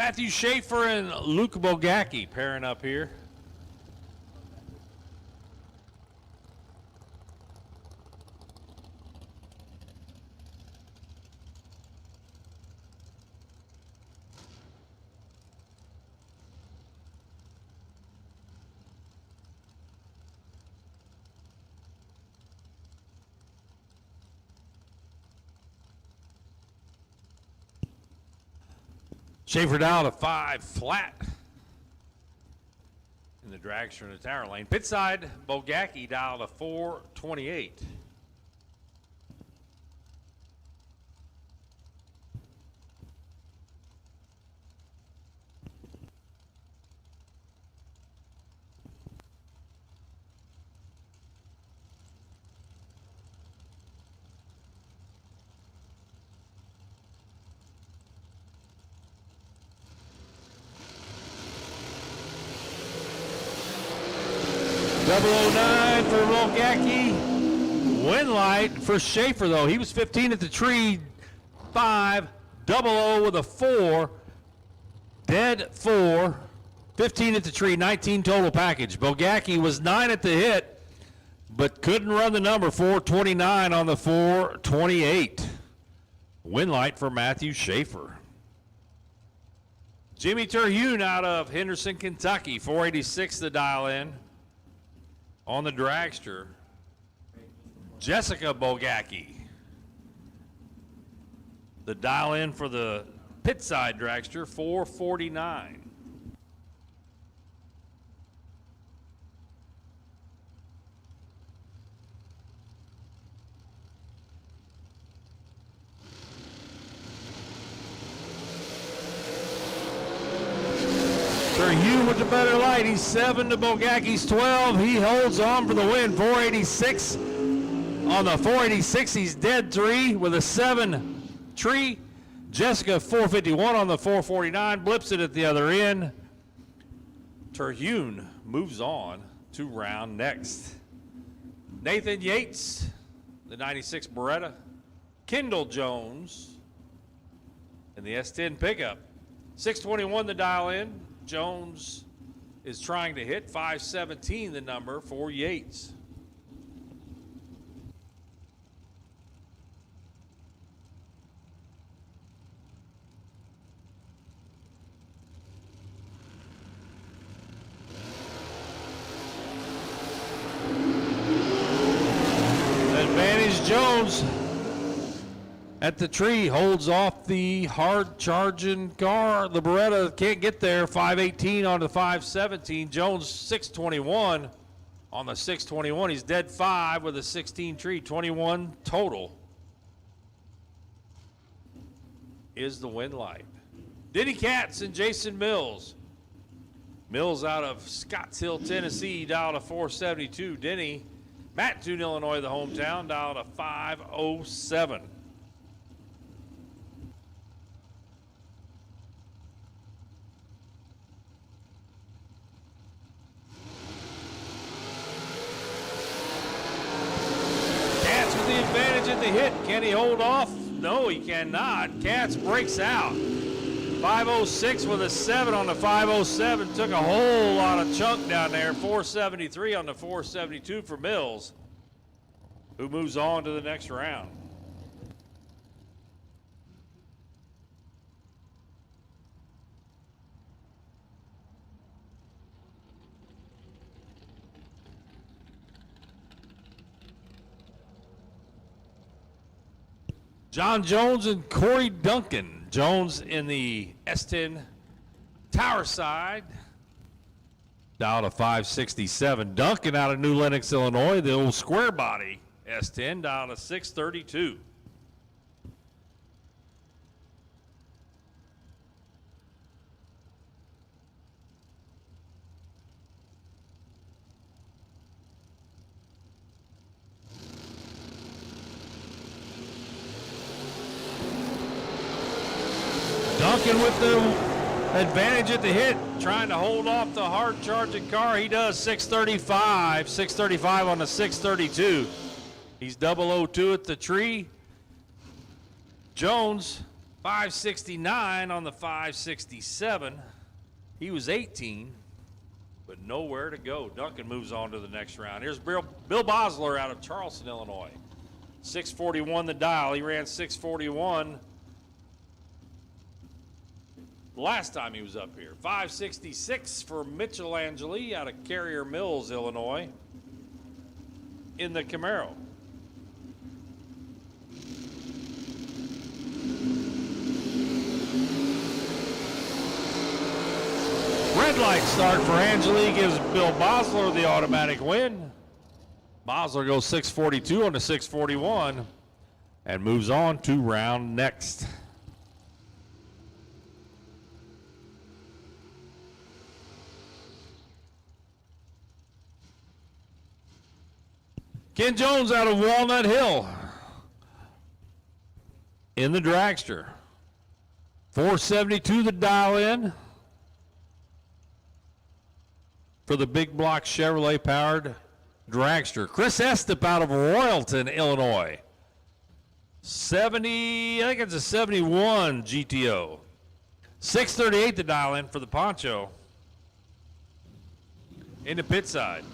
Matthew Schaefer and Luke Bogacki pairing up here. Schaefer down to 5 flat in the dragster in the tower lane. Pit side, Bogacki down to 428. .009 for Bogacki. Win light for Schaefer, though. He was 15 at the tree. 5, 00 with a 4. Dead 4. 15 at the tree, 19 total package. Bogacki was 9 at the hit, but couldn't run the number. 429 on the 428. Win light for Matthew Schaefer. Jimmy Terhune out of Henderson, Kentucky. 486 the dial in. On the dragster, Jessica Bogacki. The dial in for the pit side dragster, 449. Terhune with the better light. He's 7 to Bogacki's 12. He holds on for the win. 486 on the 486. He's dead 3 with a 7 tree. Jessica 451 on the 449. Blips it at the other end. Terhune moves on to round next. Nathan Yates, the 96 Beretta. Kendall Jones in the S10 pickup. 621 the dial in. Jones is trying to hit 517 the number for Yates. Advantage Jones at the tree, holds off the hard charging car. The Beretta can't get there. 518 on the 517. Jones 621 on the 621. He's dead 5 with a 16 tree. 21 total is the win light. Denny Katz and Jason Mills. Mills out of Scotts Hill, Tennessee, dialed to 472. Denny, Mattoon, Illinois, the hometown, dialed to 507. Advantage at the hit. Can he hold off? No, he cannot. Katz breaks out. 506 with a 7 on the 507. Took a whole lot of chunk down there. 473 on the 472 for Mills, who moves on to the next round. John Jones and Corey Duncan. Jones in the S10 tower side, down to 567. Duncan out of New Lenox, Illinois, the old square body S10, down to 632. Duncan with the advantage at the hit, trying to hold off the hard charging car. He does. 635 on the 632. He's 002 at the tree. Jones 569 on the 567. He was 18, but nowhere to go. Duncan moves on to the next round. Here's Bill Bosler out of Charleston, Illinois. 641 the dial. He ran 641 last time he was up here. 566 for Mitchell Angeli out of Carrier Mills, Illinois, in the Camaro. Red light start for Angeli gives Bill Bosler the automatic win. Bosler goes 642 on the 641 and moves on to round next. Ken Jones out of Walnut Hill in the dragster. 472 the dial in for the big block Chevrolet powered dragster. Chris Estep out of Royalton, Illinois. 70, I think it's a 71 GTO. 638 the dial in for the Poncho in the pit side.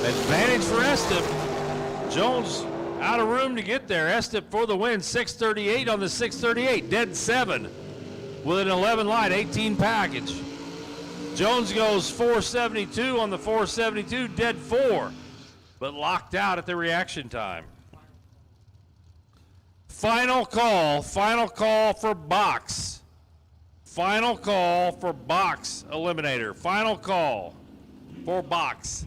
Advantage for Estep. Jones out of room to get there. Estep for the win. 638 on the 638. Dead 7 with an 11 light, 18 package. Jones goes 472 on the 472. Dead 4, but locked out at the reaction time. Final call for box. Final call for box eliminator. Final call for box.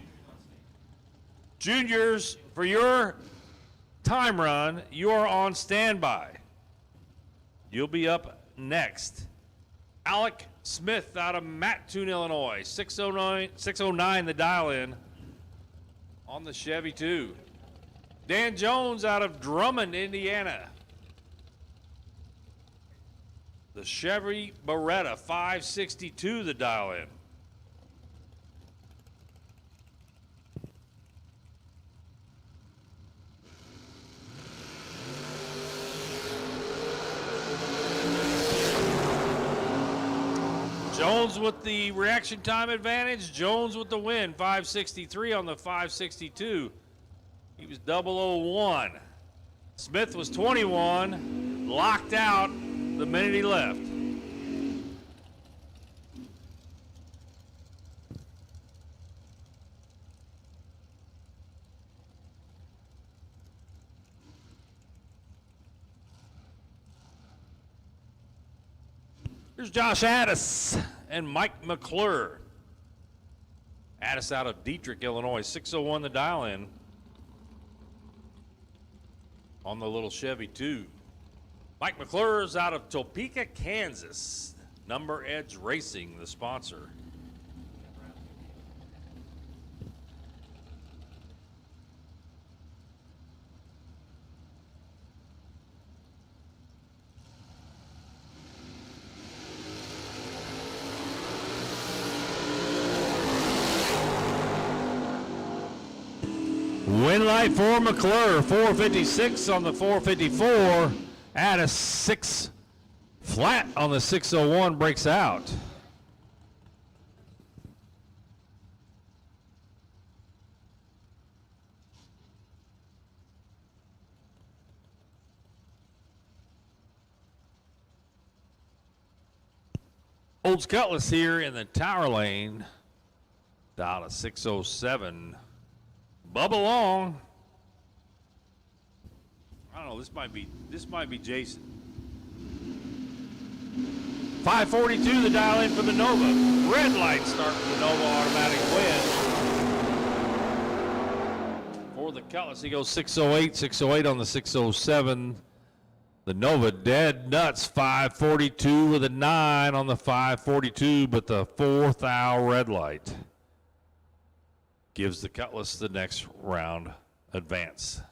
Juniors, for your time run, you are on standby. You'll be up next. Alec Smith out of Mattoon, Illinois. 609 the dial in on the Chevy 2. Dan Jones out of Drummond, Indiana. The Chevy Beretta, 562 the dial in. Jones with the reaction time advantage. Jones with the win. 563 on the 562. He was 001. Smith was 21. Locked out the minute he left. Here's Josh Addis and Mike McClure. Addis out of Dietrich, Illinois. 601 the dial in on the little Chevy 2. Mike McClure is out of Topeka, Kansas. Number Edge Racing, the sponsor. Win light for McClure, 456 on the 454. Addis 6 flat on the 601, breaks out. Olds Cutlass here in the tower lane. Dial at 607. Bubba Long. I don't know, this might be Jason. 542 the dial in for the Nova. Red light start for the Nova, automatic win. For the Cutlass, he goes 608, 608 on the 607. The Nova dead nuts, 542 with a 9 on the 542, but the 4th thou red light gives the Cutlass the next round advance.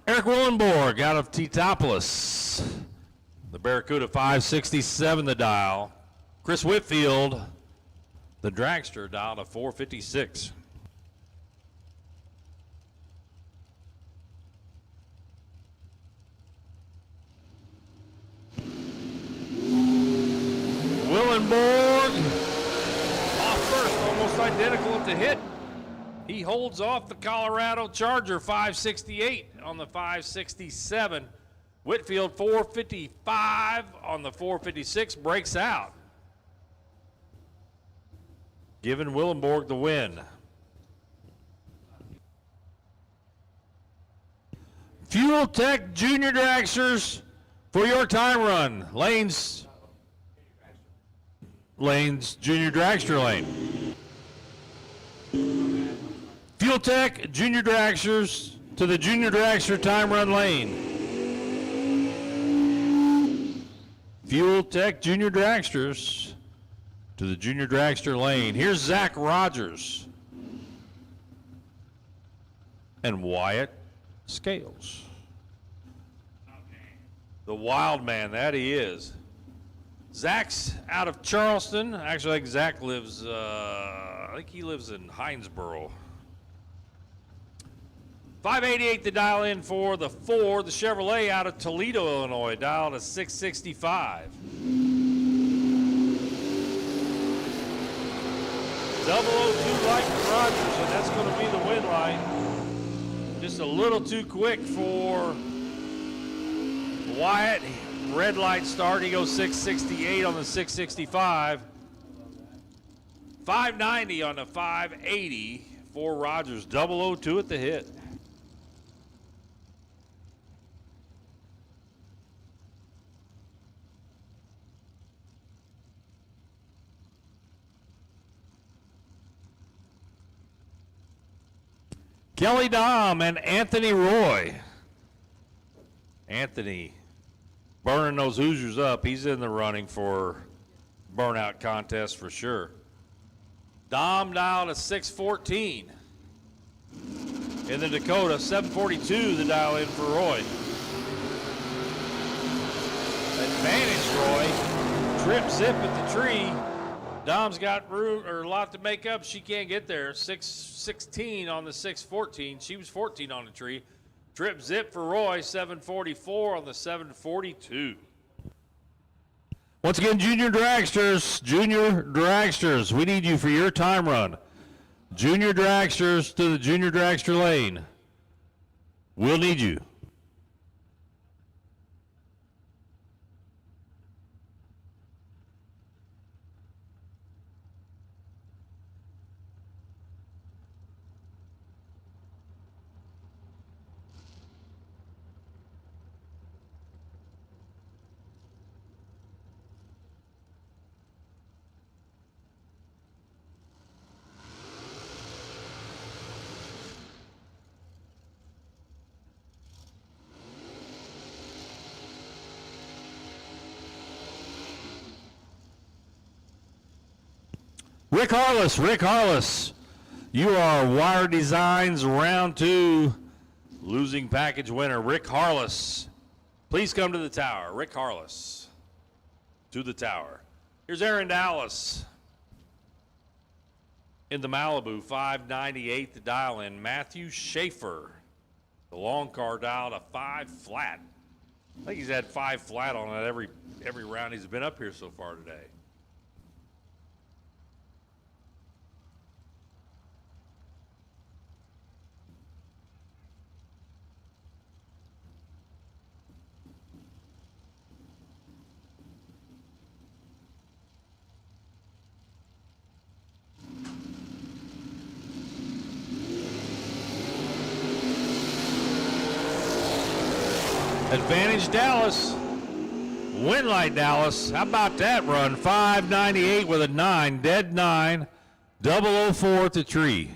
Eric Willenborg out of Tetopolis. The Barracuda 567 the dial. Chris Whitfield, the Dragster, dial to 456. Willenborg off first, almost identical at the hit. He holds off the Colorado Charger 568 on the 567. Whitfield 455 on the 456, breaks out, giving Willenborg the win. Fuel Tech Junior Dragsters for your time run. Lanes Junior Dragster lane. Fuel Tech Junior Dragsters to the Junior Dragster time run lane. Fuel Tech Junior Dragsters to the Junior Dragster lane. Here's Zach Rogers and Wyatt Scales. The wild man that he is. Zach's out of Charleston. Actually, I think Zach lives, I think he lives in Hinesboro. 588 to dial in for the 4, the Chevrolet out of Toledo, Illinois, dial to 665. 002 like Rogers, and that's going to be the win line. Just a little too quick for Wyatt. Red light start, he goes 668 on the 665. 590 on the 580 for Rogers, 002 at the hit. Kelly Dom and Anthony Roy. Anthony burning those Hoosiers up. He's in the running for burnout contest for sure. Dom dial to 614. In the Dakota, 742 the dial in for Roy. Advantage Roy. Trip zip at the tree. Dom's got room or a lot to make up. She can't get there. 616 on the 614. She was 14 on the tree. Trip zip for Roy, 744 on the 742. Once again, Junior Dragsters, we need you for your time run. Junior Dragsters to the Junior Dragster lane. We'll need you. Rick Harless, you are Wire Designs round 2 losing package winner. Rick Harless, please come to the tower. Rick Harless to the tower. Here's Aaron Dallas in the Malibu, 598 to dial in. Matthew Schaefer, the long car dial to 5 flat. I think he's had 5 flat on it every round he's been up here so far today. Advantage Dallas. Winlight Dallas. How about that run? 598 with a 9. Dead 9. 004 at the tree.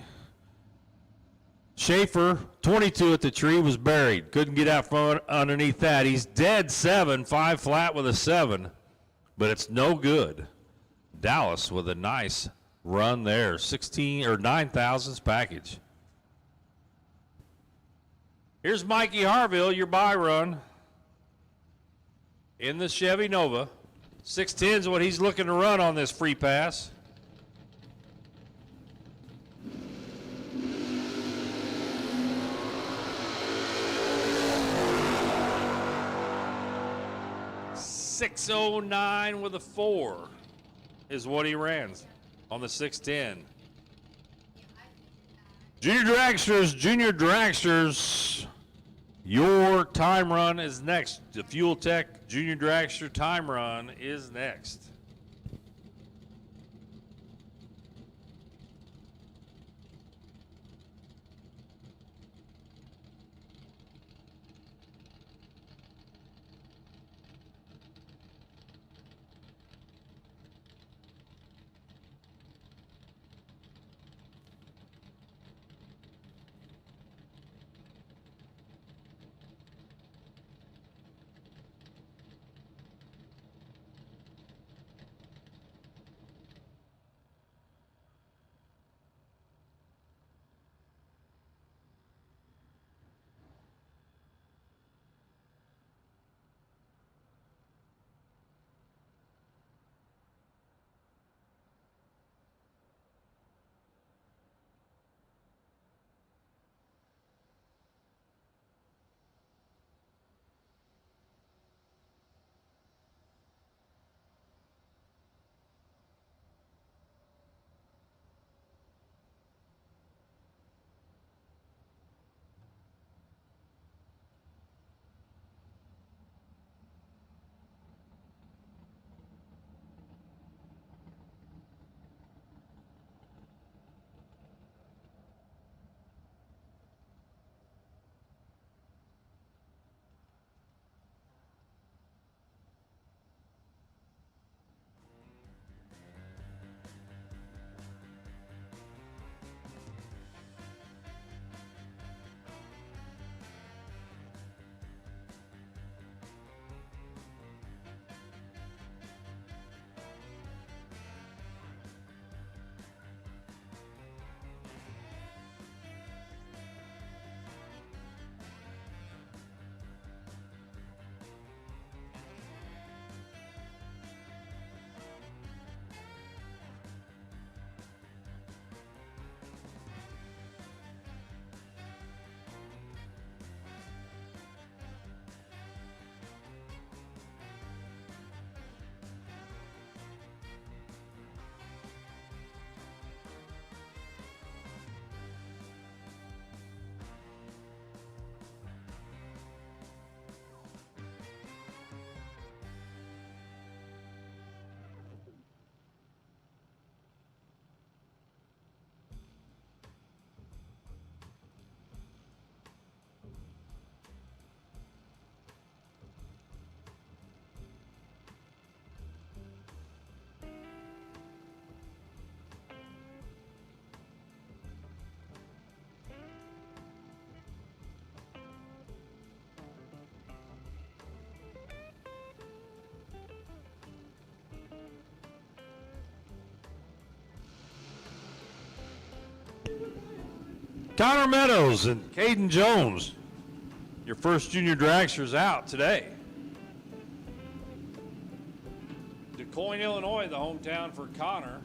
Schaefer, 22 at the tree, was buried. Couldn't get out from underneath that. He's dead 7. 5 flat with a 7. But it's no good. Dallas with a nice run there. 16 or 9,000s package. Here's Mikey Harville, your buy run in the Chevy Nova. 610 is what he's looking to run on this free pass. .609 with a 4 is what he ran on the 610. Junior Dragsters, your time run is next. The Fuel Tech Junior Dragster time run is next. Connor Meadows and Caden Jones, your first junior dragsters out today. DeCoin, Illinois, the hometown for Connor.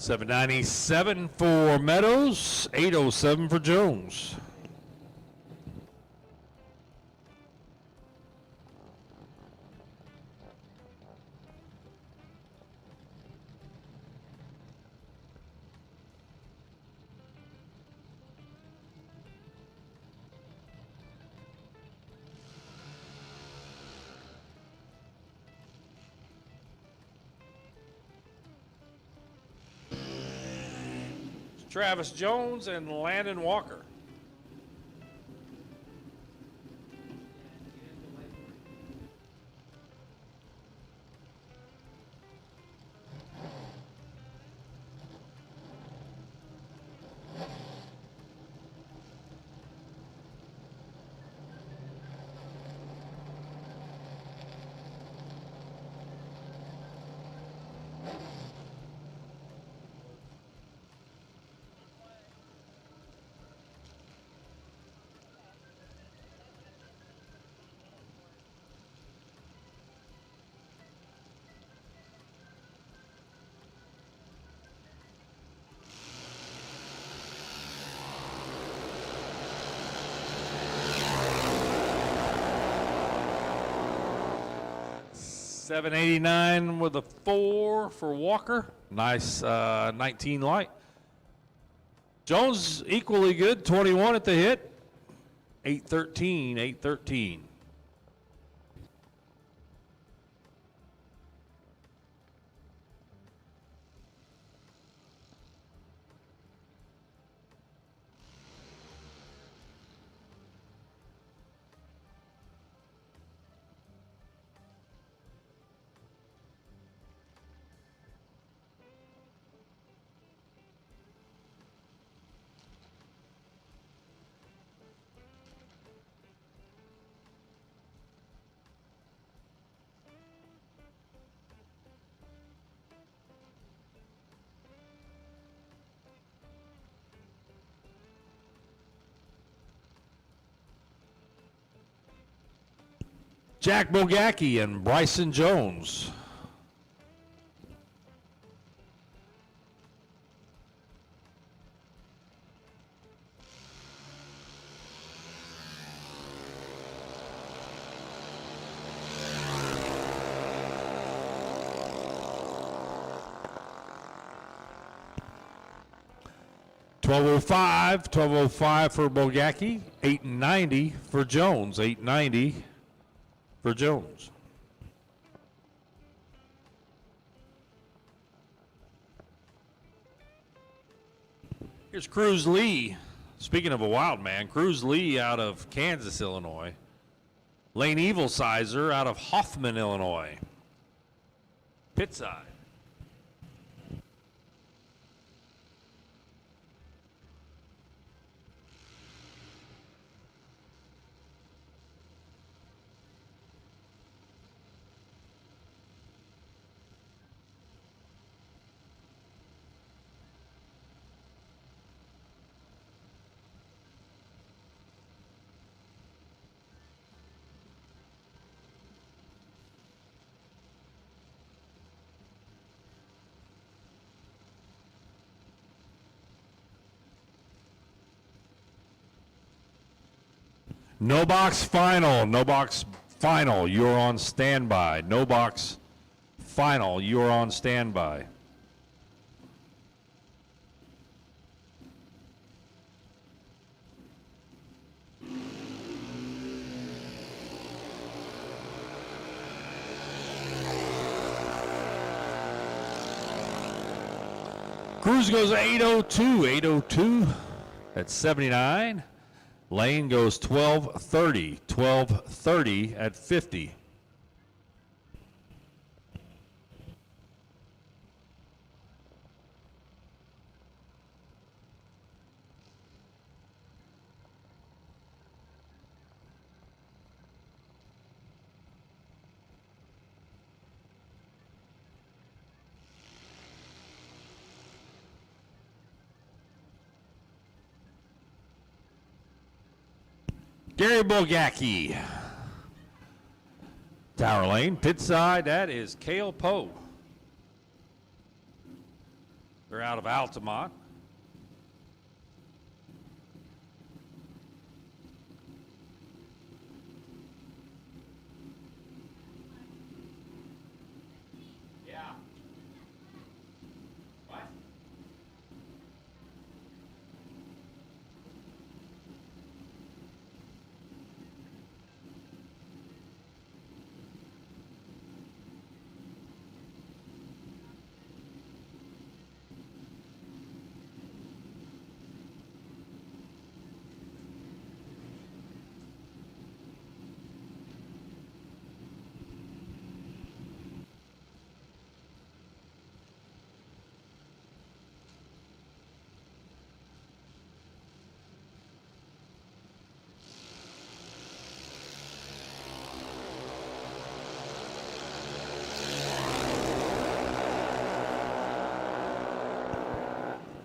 $797 for Meadows, $807 for Jones. Travis Jones and Landon Walker. $789 with a 4 for Walker. Nice 19 light. Jones equally good, 21 at the hit. 813, 813. Jack Bogacki and Bryson Jones. $12.05 for Bogacki, $890 for Jones, $890 for Jones. Here's Cruz Lee. Speaking of a wild man, Cruz Lee out of Kansas, Illinois. Lane Evilsizer out of Hoffman, Illinois. Pit side. No box final. No box final. You're on standby. No box final. You're on standby. Cruz goes 802. 802 at 79. Lane goes 1230, 1230 at 50. Gary Bogacki. Tower Lane, pit side, that is Cale Poe. They're out of Altamont.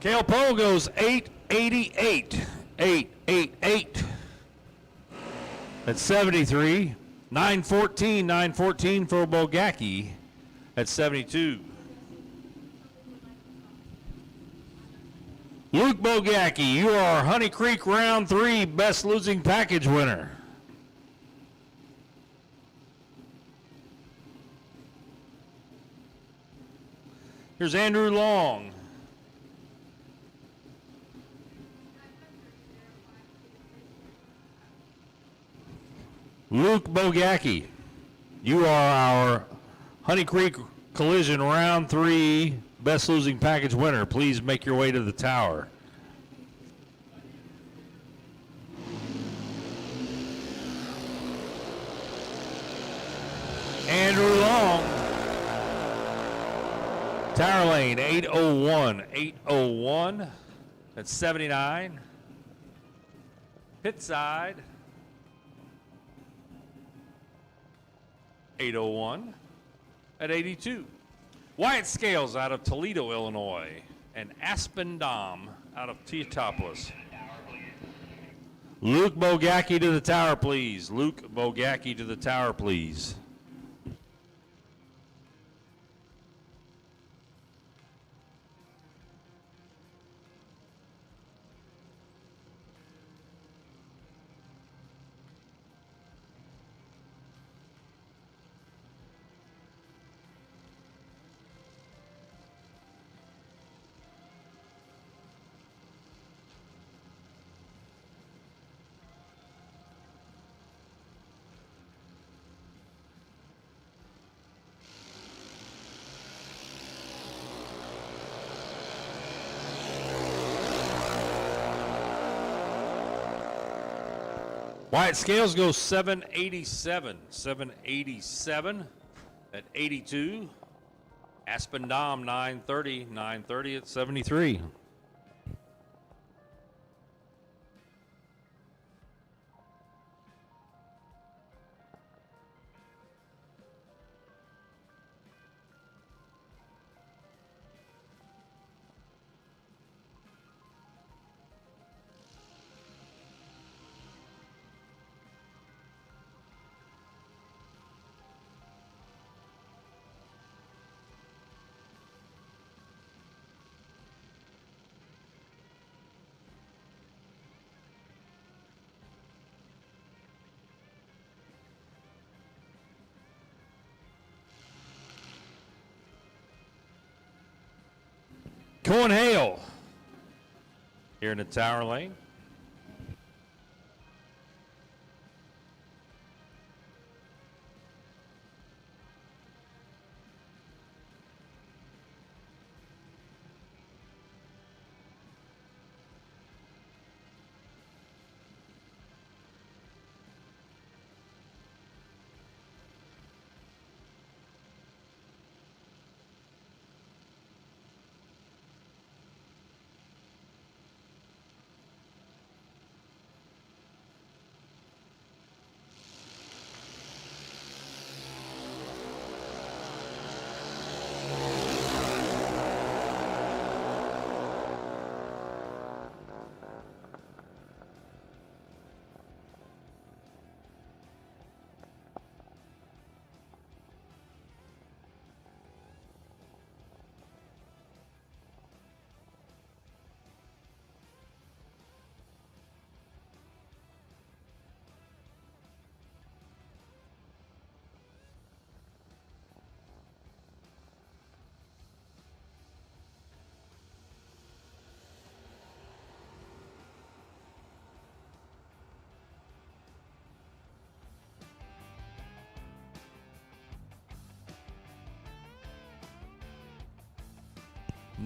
Kale Poe goes 888. 888. At 73. 914. 914 for Bogacki at 72. Luke Bogacki, you are Honey Creek Round 3 Best Losing Package winner. Here's Andrew Long. Luke Bogacki, you are our Honey Creek Collision Round 3 Best Losing Package winner. Please make your way to the tower. Andrew Long. Tower lane, 801. 801. That's 79. Pit side. 801 at 82. Wyatt Scales out of Toledo, Illinois, and Aspen Dom out of Teotopolis. Luke Bogacki to the tower, please. Luke Bogacki to the tower, please. Wyatt Scales goes 787. 787 at 82. Aspen Dom 930. 930 at 73. Cohen Hale here in the tower lane.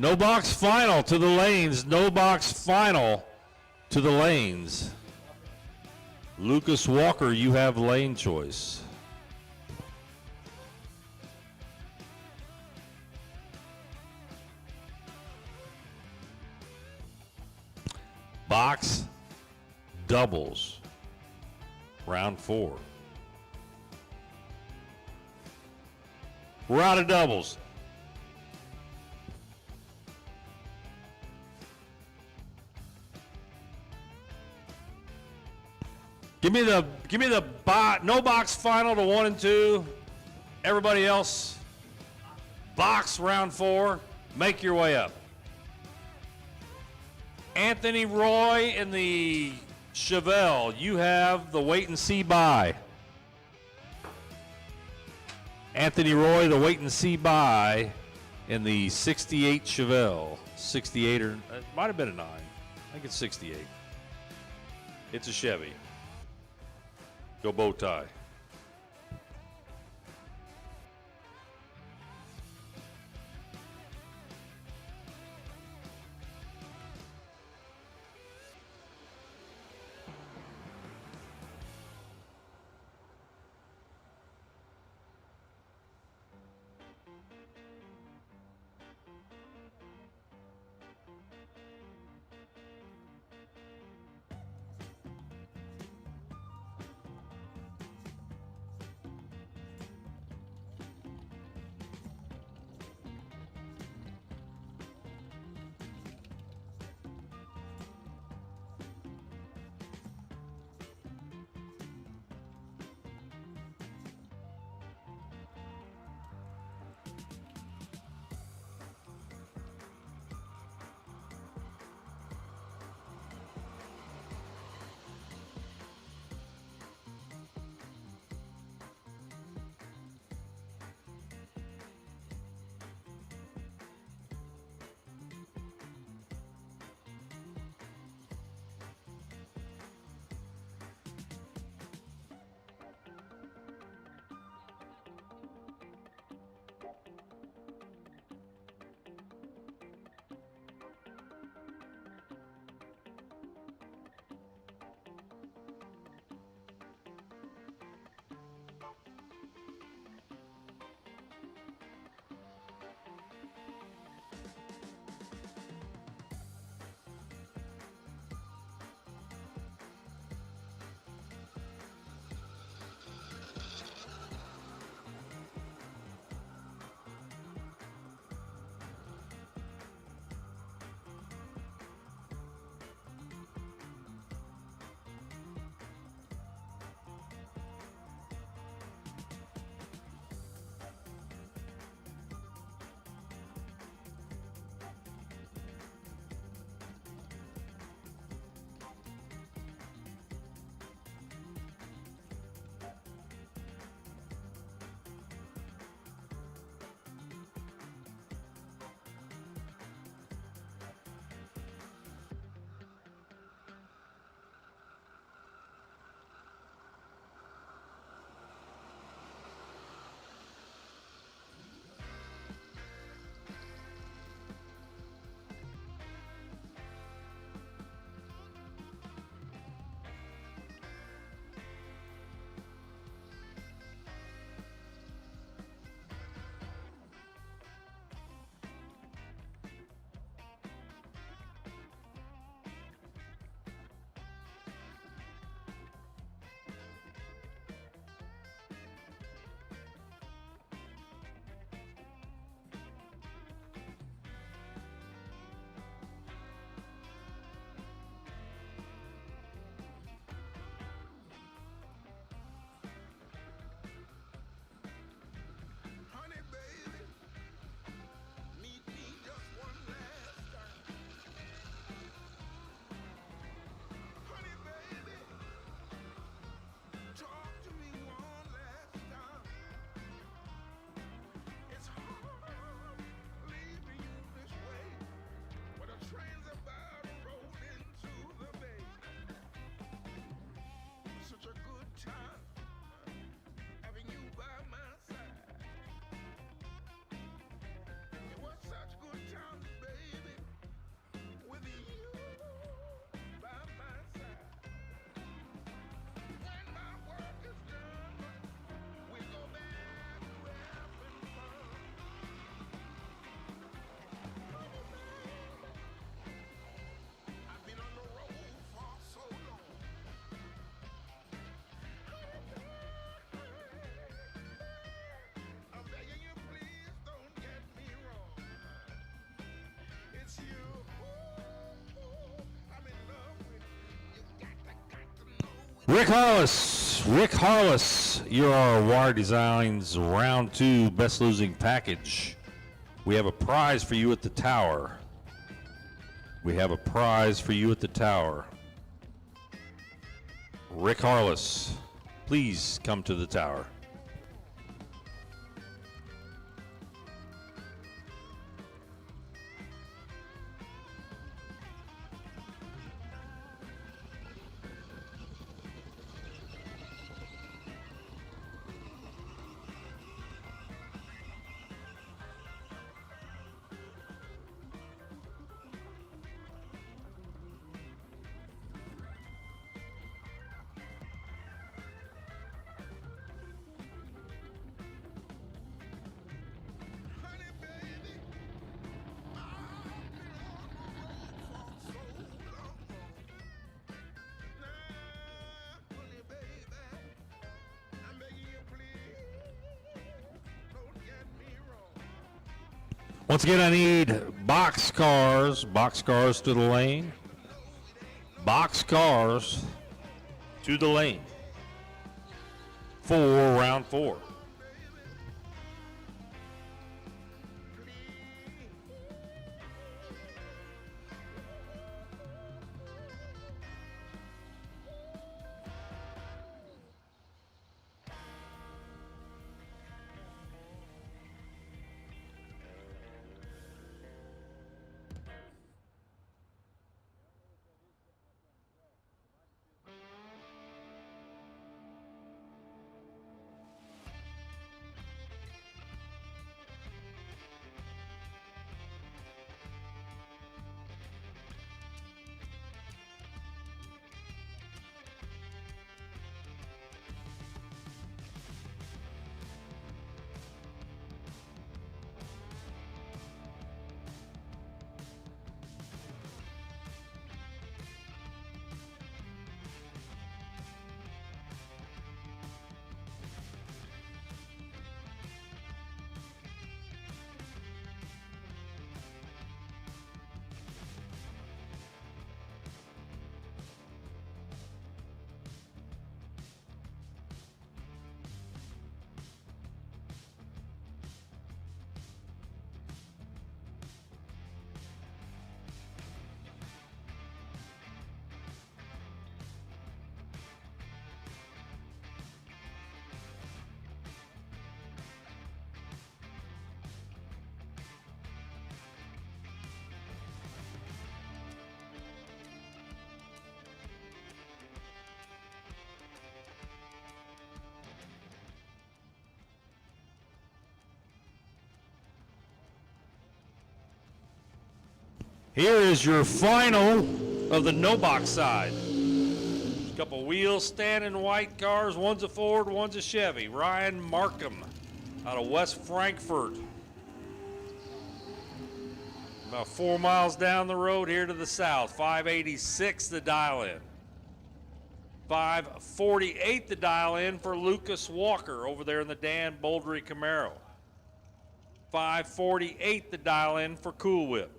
No box final to the lanes. No box final to the lanes. Lucas Walker, you have lane choice. Box doubles. Round 4. We're out of doubles. Give me the no box final to 1 and 2. Everybody else, box round 4. Make your way up. Anthony Roy in the Chevelle, you have the wait and see buy. Anthony Roy, the wait and see buy in the 68 Chevelle. 68 or it might have been a 9. I think it's 68. It's a Chevy. Go bow tie. Rick Harless, you're our Wire Designs Round 2 Best Losing Package. We have a prize for you at the tower. We have a prize for you at the tower. Rick Harless, please come to the tower. Once again, I need boxcars to the lane. Boxcars to the lane for round 4. Here is your final of the no box side. A couple wheels standing white cars. One's a Ford, one's a Chevy. Ryan Markham out of West Frankfort. About 4 miles down the road here to the south. 586 the dial in. 548 the dial in for Lucas Walker over there in the Dan Boldry Camaro. 548 the dial in for Cool Whip.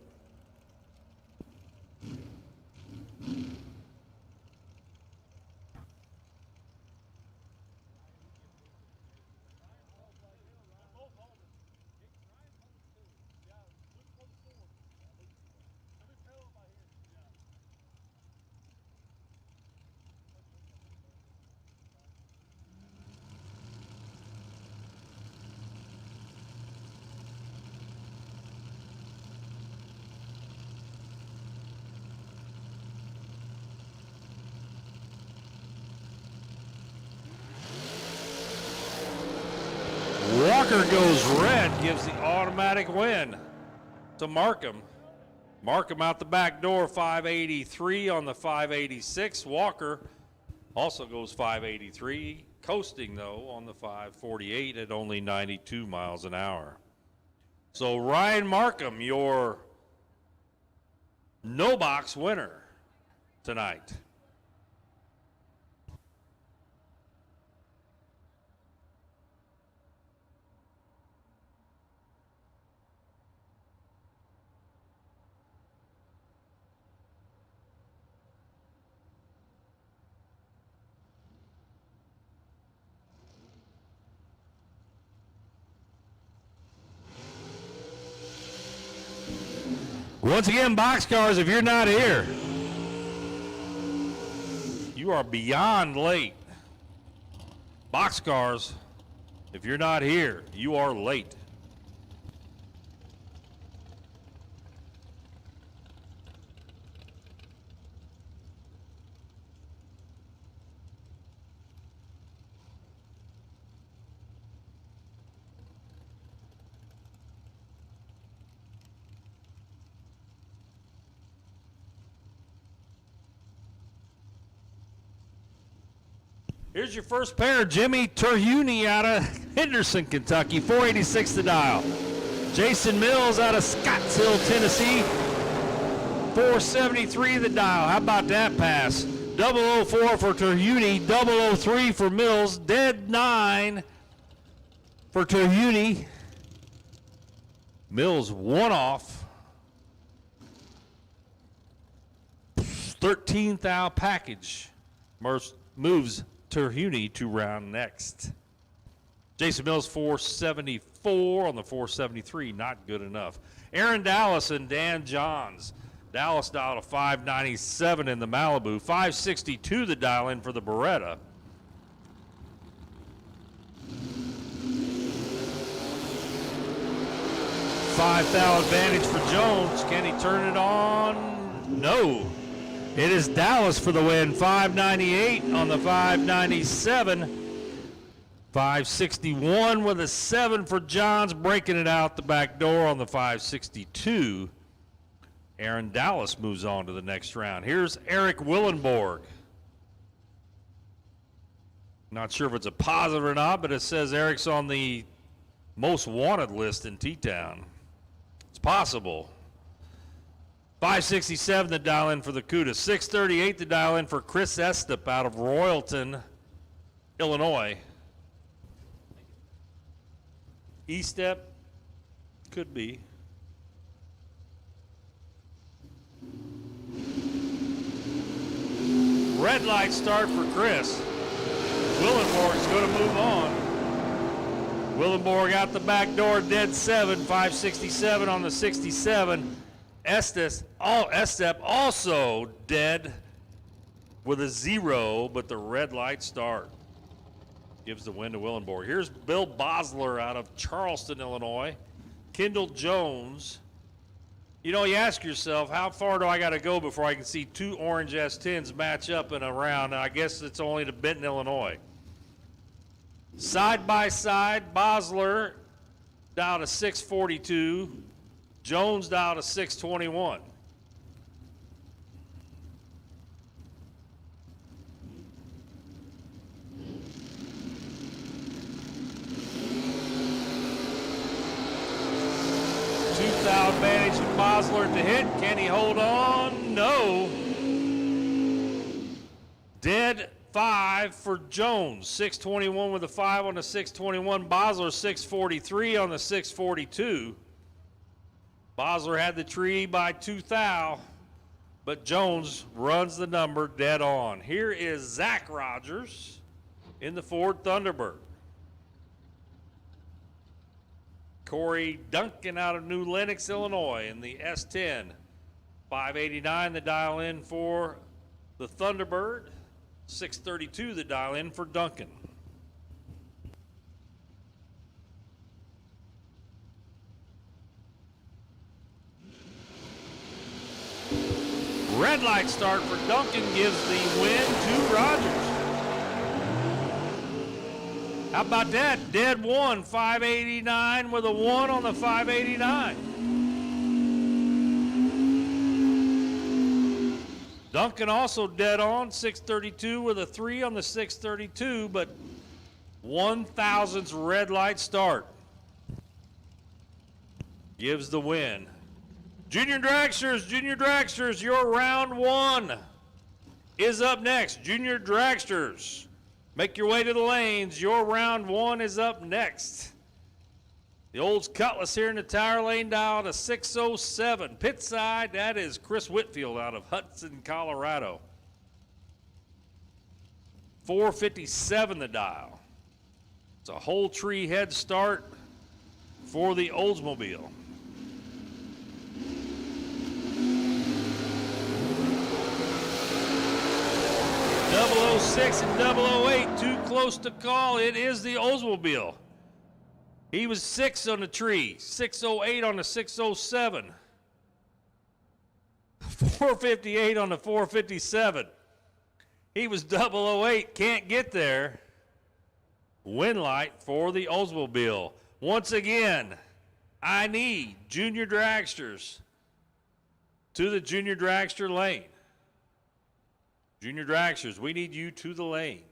Walker goes red, gives the automatic win to Markham. Markham out the back door, 583 on the 586. Walker also goes 583, coasting though on the 548 at only 92 miles an hour. So Ryan Markham, your no box winner tonight. Once again, boxcars, if you're not here, you are beyond late. Boxcars, if you're not here, you are late. Here's your first pair, Jimmy Terhune out of Henderson, Kentucky, 486 the dial. Jason Mills out of Scottsdale, Tennessee, 473 the dial. How about that pass? 004 for Terhune, 003 for Mills, dead 9 for Terhune. Mills one off. 13th thou package moves Terhune to round next. Jason Mills 474 on the 473, not good enough. Aaron Dallas and Dan Johns. Dallas dialed a 597 in the Malibu, 562 the dial in for the Beretta. $5,000 advantage for Jones. Can he turn it on? No. It is Dallas for the win, 598 on the 597. 561 with a 7 for Johns, breaking it out the back door on the 562. Aaron Dallas moves on to the next round. Here's Eric Willenborg. Not sure if it's a positive or not, but it says Eric's on the most wanted list in T-Town. It's possible. 567 the dial in for the CUDA. 638 the dial in for Chris Estep out of Royalton, Illinois. E-step, could be. Red light start for Chris. Willenborg's going to move on. Willenborg out the back door, dead 7, 567 on the 67. Estep also dead with a 0, but the red light start gives the win to Willenborg. Here's Bill Bosler out of Charleston, Illinois. Kendall Jones. You know, you ask yourself, how far do I got to go before I can see two orange S10s match up in a round? I guess it's only to Benton, Illinois. Side by side, Bosler down to 642. Jones down to 621. $2,000 advantage to Bosler to hit. Can he hold on? No. Dead 5 for Jones. 621 with a 5 on the 621. Bosler 643 on the 642. Bosler had the tree by 2 thou, but Jones runs the number dead on. Here is Zach Rogers in the Ford Thunderbird. Corey Duncan out of New Lenox, Illinois in the S10. 589 the dial in for the Thunderbird. 632 the dial in for Duncan. Red light start for Duncan gives the win to Rogers. How about that? Dead 1, 589 with a 1 on the 589. Duncan also dead on, 632 with a 3 on the 632, but 1,000th red light start gives the win. Junior Dragsters, your round 1 is up next. Junior Dragsters, make your way to the lanes. Your round 1 is up next. The Olds Cutlass here in the tire lane dial to 607. Pit side, that is Chris Whitfield out of Hudson, Colorado. 457 the dial. It's a whole tree head start for the Oldsmobile. 006 and 008, too close to call. It is the Oldsmobile. He was 6 on the tree, 608 on the 607, 458 on the 457. He was 008, can't get there. Win light for the Oldsmobile. Once again, I need junior dragsters to the junior dragster lane. Junior dragsters, we need you to the lanes.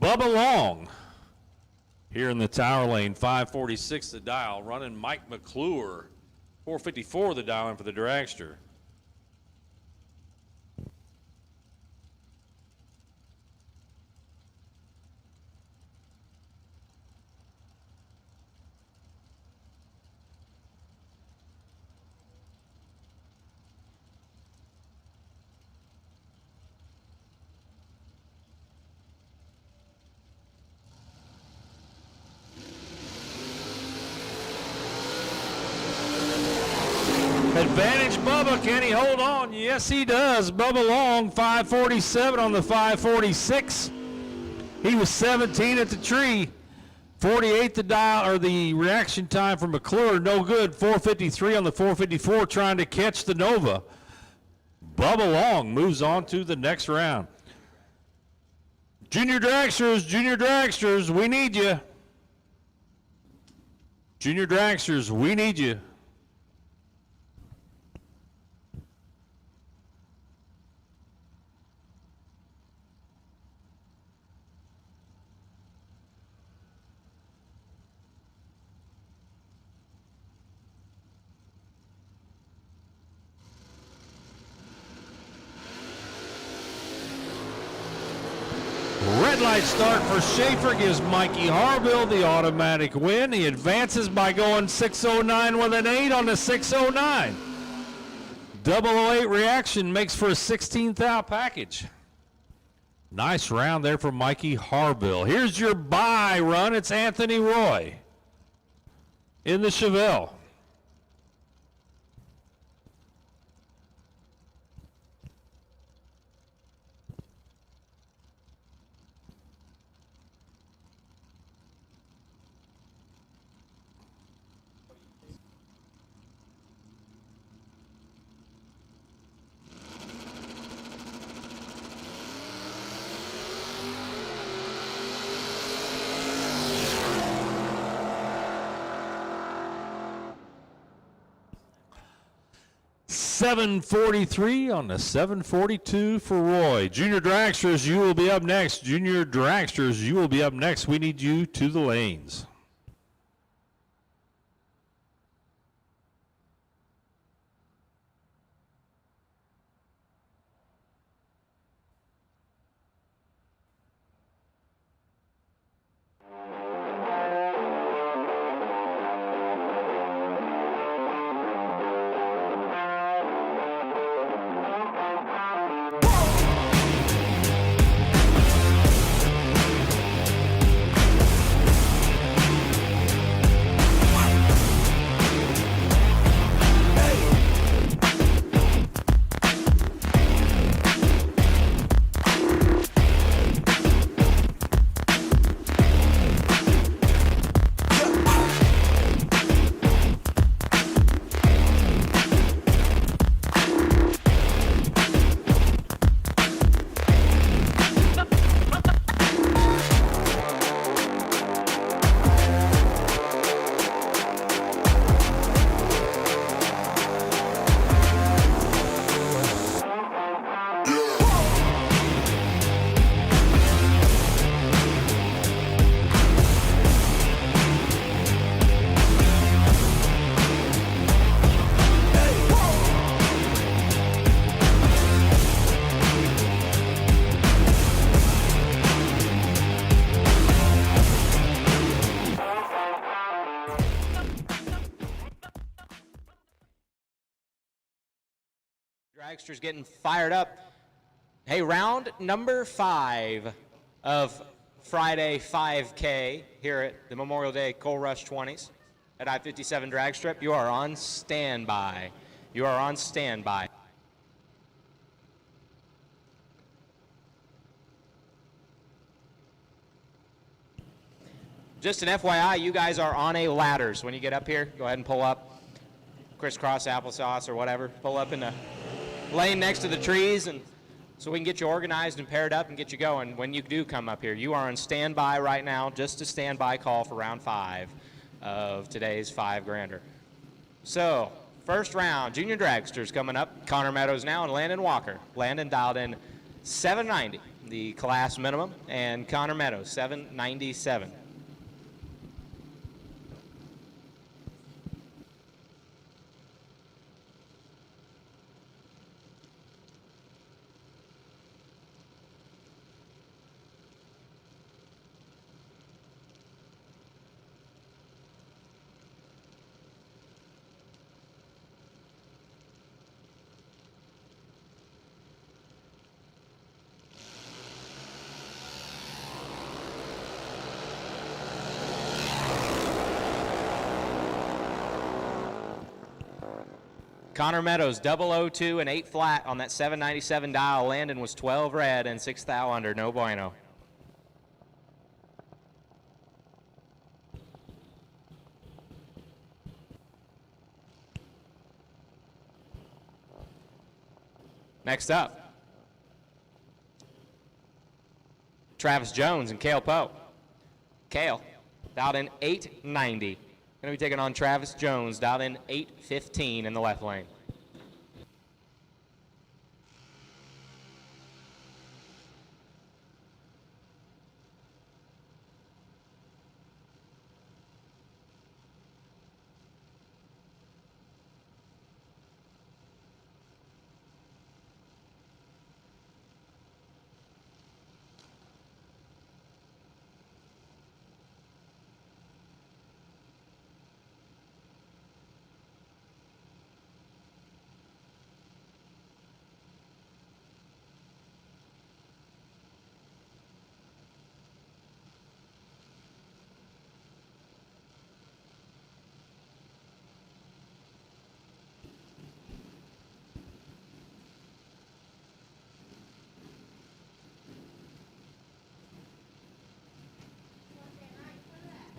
Bubba Long here in the tower lane, 546 the dial, running Mike McClure, 454 the dial in for the dragster. Advantage Bubba, can he hold on? Yes, he does. Bubba Long, 547 on the 546. He was 17 at the tree. 48 the dial, or the reaction time for McClure, no good. 453 on the 454, trying to catch the Nova. Bubba Long moves on to the next round. Junior dragsters, we need you. Junior dragsters, we need you. Red light start for Schaefer gives Mikey Harville the automatic win. He advances by going 609 with an 8 on the 609. 008 reaction makes for a 16th out package. Nice round there for Mikey Harville. Here's your bye run. It's Anthony Roy in the Chevelle. $743 on the 742 for Roy. Junior dragsters, you will be up next. Junior dragsters, you will be up next. We need you to the lanes. Dragster's getting fired up. Hey, round number 5 of Friday 5K here at the Memorial Day Coal Rush 20s at I-57 Dragstrip. You are on standby. You are on standby. Just an FYI, you guys are on a ladders. When you get up here, go ahead and pull up, crisscross applesauce or whatever. Pull up in the lane next to the trees, and so we can get you organized and paired up and get you going when you do come up here. You are on standby right now, just a standby call for round 5 of today's 5 grander. So, first round, junior dragsters coming up. Connor Meadows now and Landon Walker. Landon dialed in 790, the class minimum, and Connor Meadows 797. Connor Meadows, 002 and 8 flat on that 797 dial. Landon was 12 red and 6 thou under. No bueno. Next up, Travis Jones and Cale Poe. Cale, dialed in 890. Going to be taking on Travis Jones, dialed in 815 in the left lane.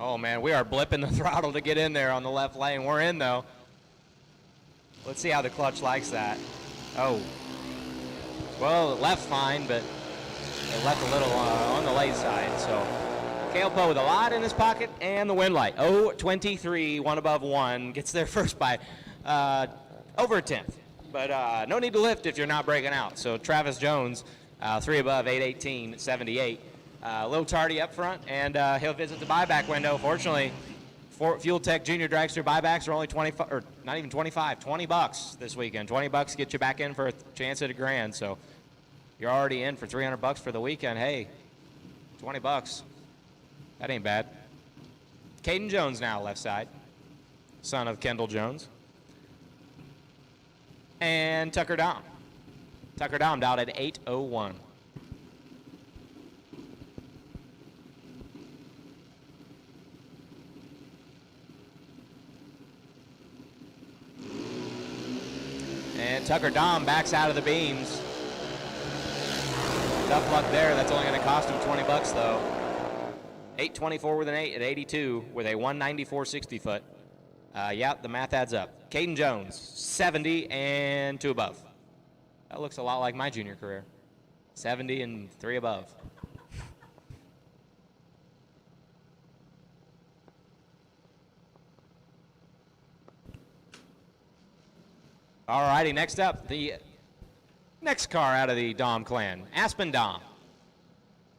Oh, man, we are blipping the throttle to get in there on the left lane. We're in, though. Let's see how the clutch likes that. Oh. Well, it left fine, but it left a little on the late side. So, Cale Poe with a lot in his pocket and the wind light. 0.23, one above one. Gets there first by over a tenth. But no need to lift if you're not breaking out. So, Travis Jones, 3 above, 818, 78. A little tardy up front, and he'll visit the buyback window. Fortunately, Fuel Tech Junior Dragster buybacks are only 25, or not even 25, $20 this weekend. $20 get you back in for a chance at a grand. So you're already in for $300 for the weekend. Hey, $20. That ain't bad. Caden Jones now left side, son of Kendall Jones. And Tucker Dom. Tucker Dom dialed at 801. And Tucker Dom backs out of the beams. Tough luck there. That's only going to cost him $20 though. 824 with an 8 at 82 with a 194 60 foot. Yeah, the math adds up. Caden Jones, 70 and 2 above. That looks a lot like my junior career. 70 and 3 above. All righty, next up, the next car out of the Dom clan, Aspen Dom.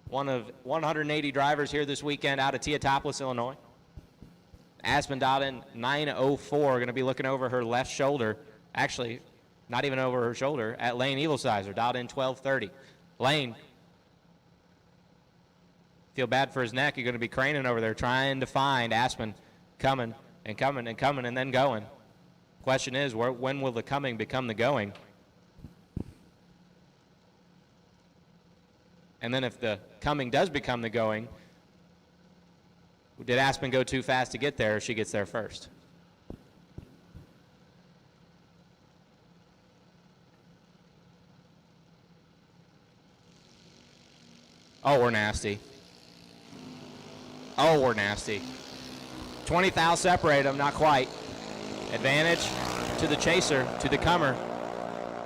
One of 180 drivers here this weekend out of Teotopolis, Illinois. Aspen dialed in 904, going to be looking over her left shoulder. Actually, not even over her shoulder, at Lane Evilsizer, dialed in 1230. Lane, feel bad for his neck. You're going to be craning over there trying to find Aspen coming and coming and coming and then going. Question is, when will the coming become the going? And then if the coming does become the going, did Aspen go too fast to get there, or she gets there first? Oh, we're nasty. Oh, we're nasty. 20 thou separate them, not quite. Advantage to the chaser, to the comer.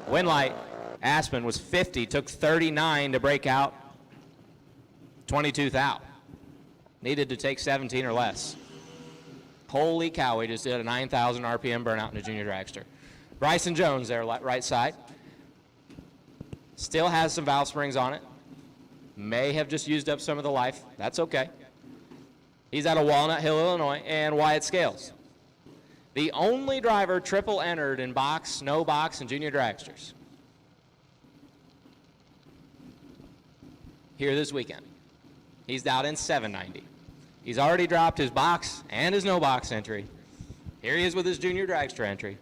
Winlight, Aspen was 50, took 39 to break out. 22 thou. Needed to take 17 or less. Holy cow, we just did a 9,000 RPM burnout in a junior dragster. Bryson Jones there, right side. Still has some valve springs on it. May have just used up some of the life. That's okay. He's out of Walnut Hill, Illinois, and Wyatt Scales. The only driver triple entered in box, no box, and junior dragsters here this weekend. He's out in 790. He's already dropped his box and his no box entry. Here he is with his junior dragster entry.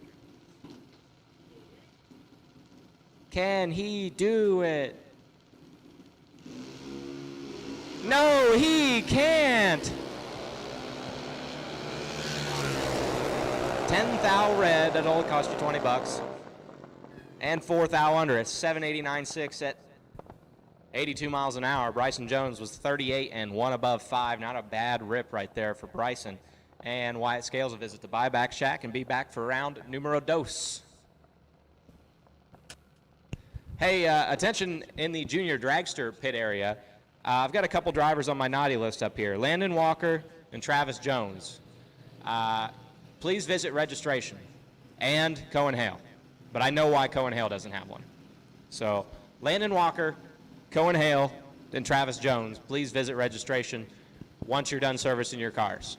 Can he do it? No, he can't. 10 thou red, that'll only cost you 20 bucks. And 4 thou under it, 789.6 at 82 miles an hour. Bryson Jones was 38 and 1 above 5. Not a bad rip right there for Bryson. And Wyatt Scales will visit the buyback shack and be back for round numero dos. Hey, attention in the junior dragster pit area. I've got a couple drivers on my naughty list up here. Landon Walker and Travis Jones. Please visit registration. And Cohen Hale. But I know why Cohen Hale doesn't have one. So Landon Walker, Cohen Hale, and Travis Jones, please visit registration once you're done servicing your cars.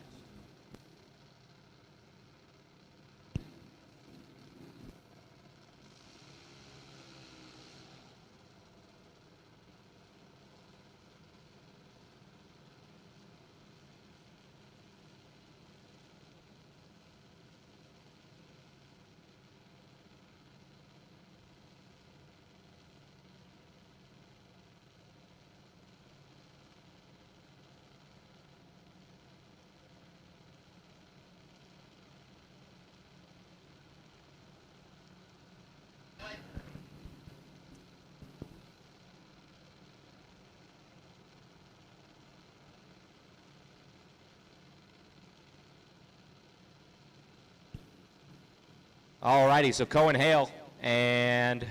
All righty, so Cohen Hale and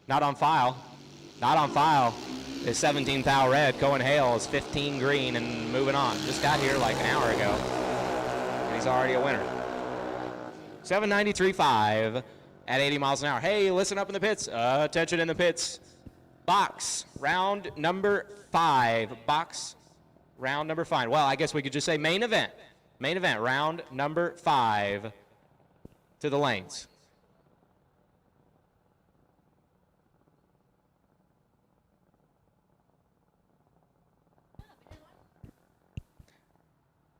not on file is 17 thou red. Cohen Hale is 15 green and moving on. Just got here like an hour ago, and he's already a winner. 793.5 at 80 miles an hour. Hey, listen up in the pits. Attention in the pits. Box, round number 5. Box, round number 5. Well, I guess we could just say main event. Main event, round number 5 to the lanes.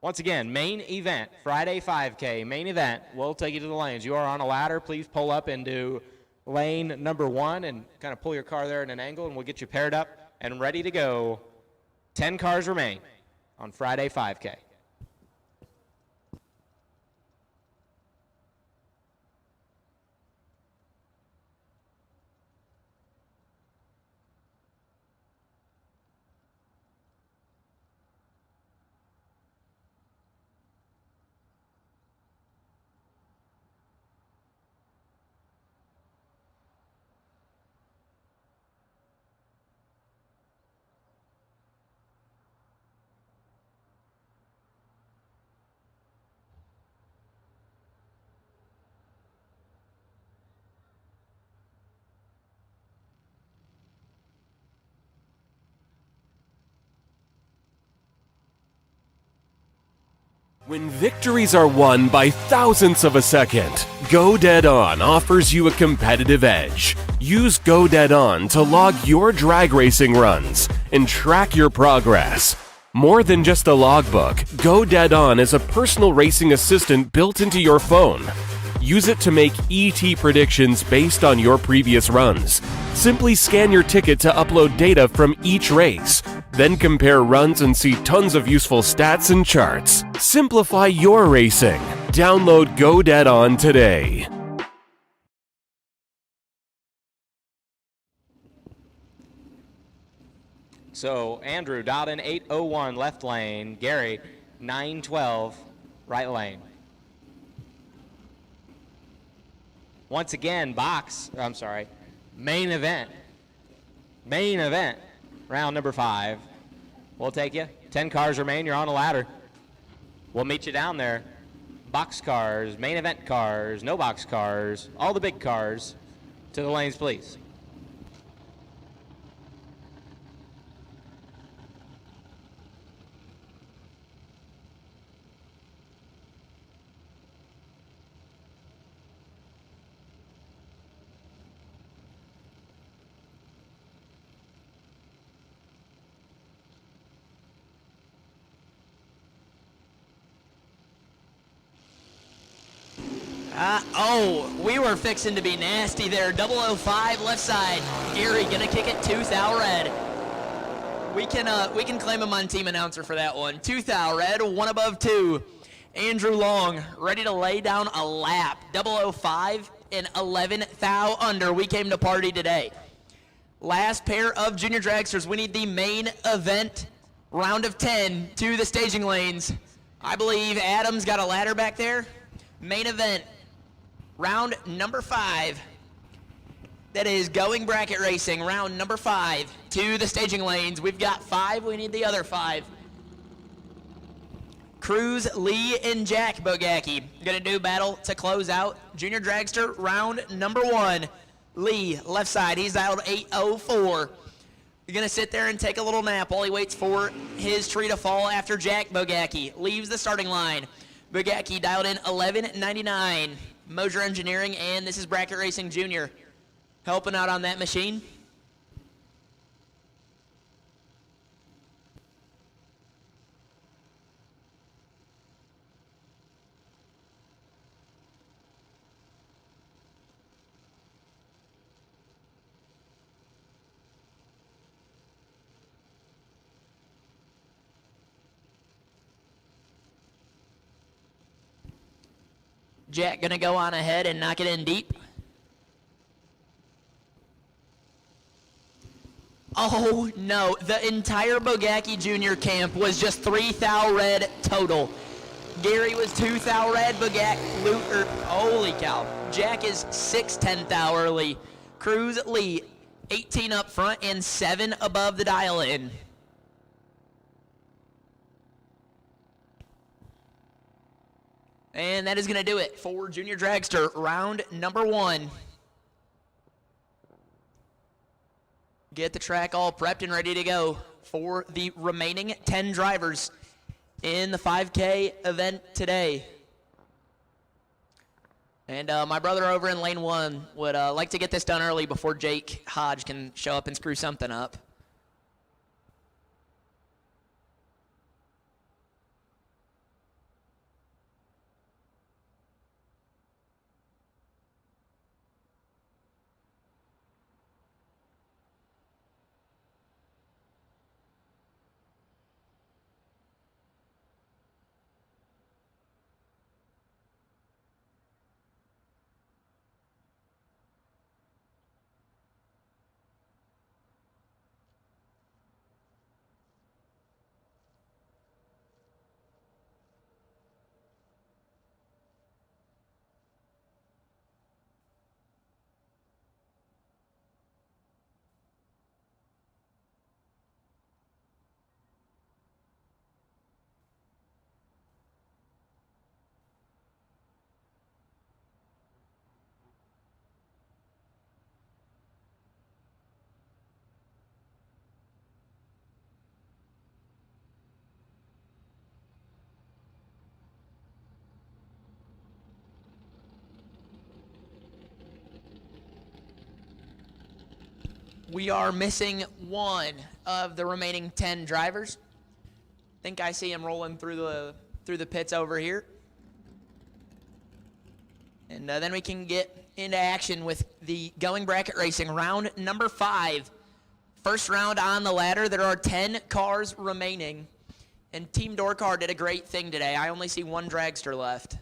Once again, main event, Friday 5K, main event. We'll take you to the lanes. You are on a ladder. Please pull up into lane number 1 and kind of pull your car there at an angle, and we'll get you paired up and ready to go. 10 cars remain on Friday 5K. When victories are won by thousandths of a second, Go Dead On offers you a competitive edge. Use Go Dead On to log your drag racing runs and track your progress. More than just a logbook, Go Dead On is a personal racing assistant built into your phone. Use it to make ET predictions based on your previous runs. Simply scan your ticket to upload data from each race. Then compare runs and see tons of useful stats and charts. Simplify your racing. Download Go Dead On today. So Andrew dialed in 801 left lane. Gary 912 right lane. Once again, main event. Main event, round number 5. We'll take you. 10 cars remain, you're on a ladder. We'll meet you down there. Box cars, main event cars, no box cars, all the big cars, to the lanes, please. We were fixing to be nasty there. 005 left side. Gary gonna kick it to Thou Red. We can claim him on team announcer for that one. 2 Thou Red, 1 above 2. Andrew Long ready to lay down a lap. 005 and 11 Thou under. We came to party today. Last pair of junior dragsters. We need the main event round of 10 to the staging lanes. I believe Adam's got a ladder back there. Main event. Round number 5. That is going bracket racing. Round number 5 to the staging lanes. We've got 5. We need the other 5. Cruz, Lee, and Jack Bogacki gonna do battle to close out junior dragster round number 1. Lee, left side. He's dialed 804. You're gonna sit there and take a little nap while he waits for his tree to fall after Jack Bogacki leaves the starting line. Bogacki dialed in 1199. Moser Engineering, and this is Bracket Racing Junior helping out on that machine. Jack gonna go on ahead and knock it in deep. Oh no, the entire Bogacki Junior camp was just 3 Thou Red total. Gary was 2 Thou Red, holy cow. Jack is 610 Thou early. Cruz, Lee, 18 up front and 7 above the dial in. And that is going to do it for Junior Dragster, round number 1. Get the track all prepped and ready to go for the remaining 10 drivers in the 5K event today. And my brother over in lane 1 would like to get this done early before Jake Hodge can show up and screw something up. We are missing 1 of the remaining 10 drivers. I think I see him rolling through the pits over here. And then we can get into action with the going bracket racing round number 5. First round on the ladder. There are 10 cars remaining. And Team Dorcar did a great thing today. I only see one dragster left.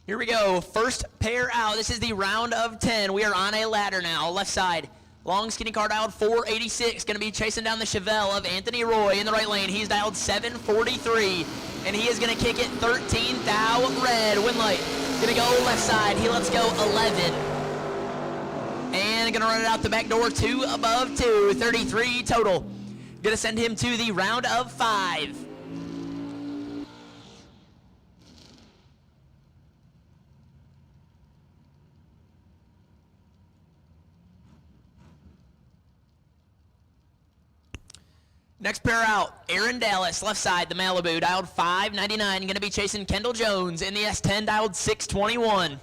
Here we go. First pair out. This is the round of 10. We are on a ladder now. Left side. Long skinny car dialed 486. Going to be chasing down the Chevelle of Anthony Roy in the right lane. He's dialed 743. And he is going to kick it 13 thou red. Winlight. Going to go left side. He lets go 11. And going to run it out the back door 2 above 2. 33 total. Going to send him to the round of 5. Next pair out, Aaron Dallas, left side, the Malibu, dialed 599. Going to be chasing Kendall Jones in the S10, dialed 621.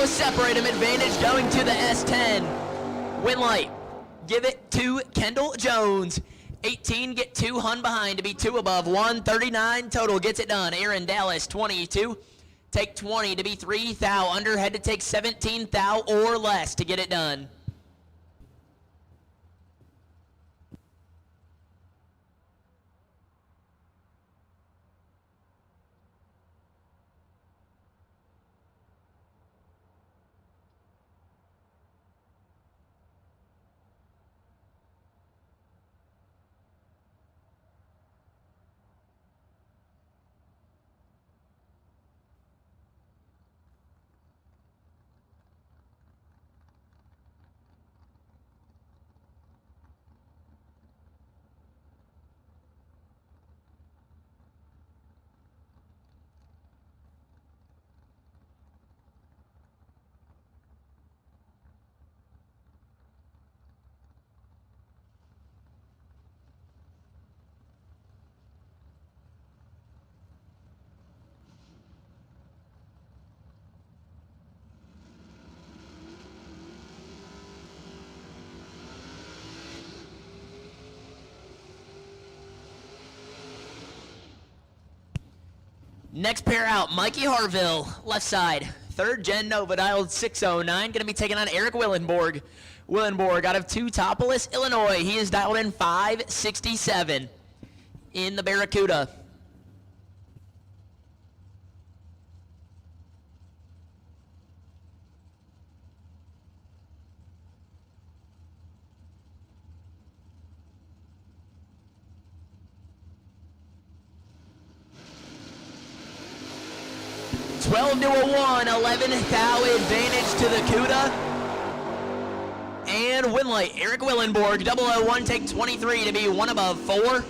Separate him, advantage going to the S10. Winlight, give it to Kendall Jones. 18, get 2 Hun behind to be 2 above. 139 total, gets it done. Aaron Dallas, 22. Take 20 to be 3 thou. Under had to take 17 thou or less to get it done. Next pair out, Mikey Harville, left side. Third gen Nova, dialed 609. Going to be taking on Eric Willenborg. Willenborg out of Teutopolis, Illinois. He is dialed in 567 in the Barracuda. Twelve to a 1, 11 thou advantage to the Cuda. And Winlight, Eric Willenborg, 001, take 23 to be 1 above 4.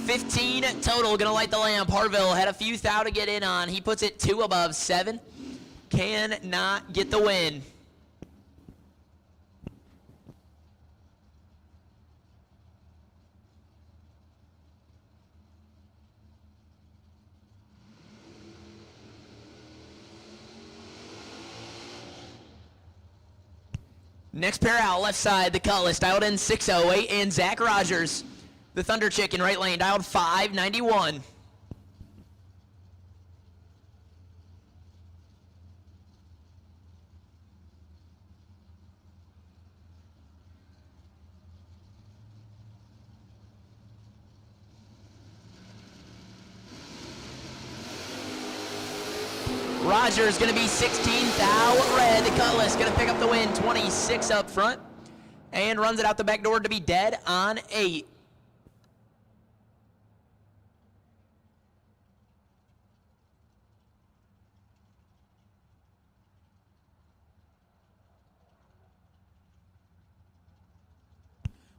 15 total, gonna light the lamp. Harville had a few thou to get in on. He puts it 2 above 7. Cannot get the win. Next pair out, left side, the Cutlass, dialed in 608, and Zach Rogers, the Thunder Chick in right lane, dialed 591. Rogers going to be 16 thou red. The Cutlass going to pick up the win, 26 up front, and runs it out the back door to be dead on 8.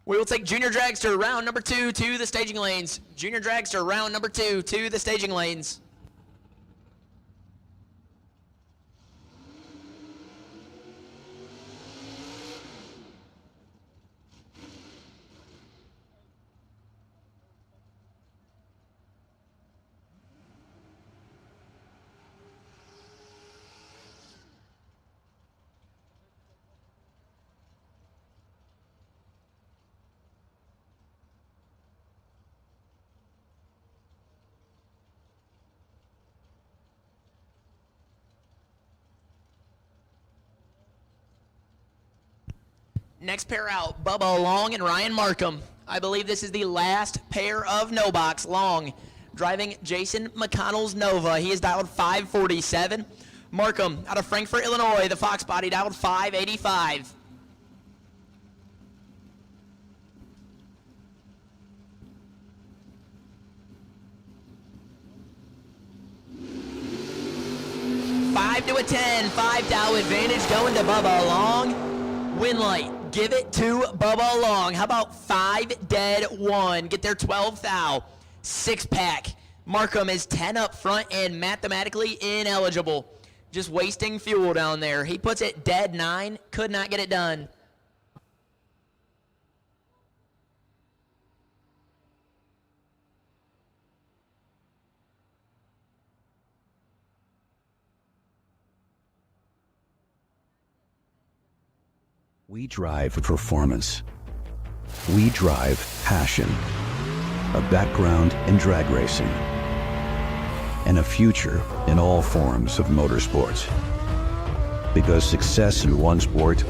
We will take Junior Dragster round number 2 to the staging lanes. Junior Dragster round number 2 to the staging lanes. Next pair out, Bubba Long and Ryan Markham. I believe this is the last pair of no box. Long driving Jason McConnell's Nova. He is dialed 547. Markham out of Frankfort, Illinois. The Fox body dialed 585. Five to a 10, 5 Dow advantage going to Bubba Long. Win light, give it to Bubba Long. How about 5 dead 1? Get their 12 Thou. 6-pack. Markham is 10 up front and mathematically ineligible. Just wasting fuel down there. He puts it dead 9, could not get it done. We drive performance. We drive passion. A background in drag racing. And a future in all forms of motorsports. Because success in one sport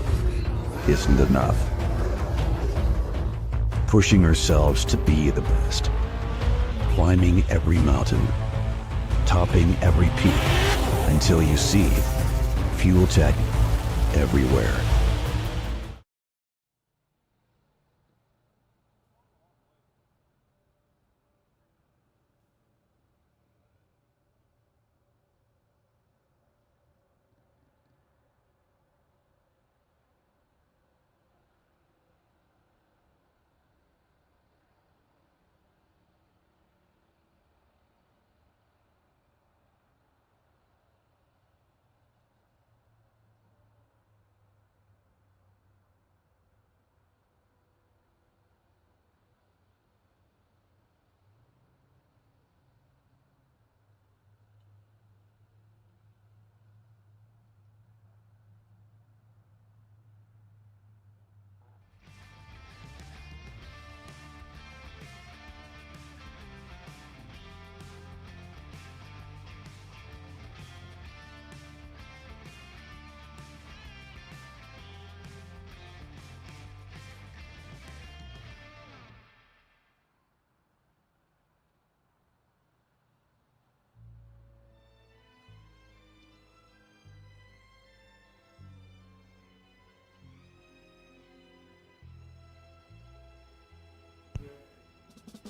isn't enough. Pushing ourselves to be the best. Climbing every mountain. Topping every peak. Until you see Fuel Tech everywhere.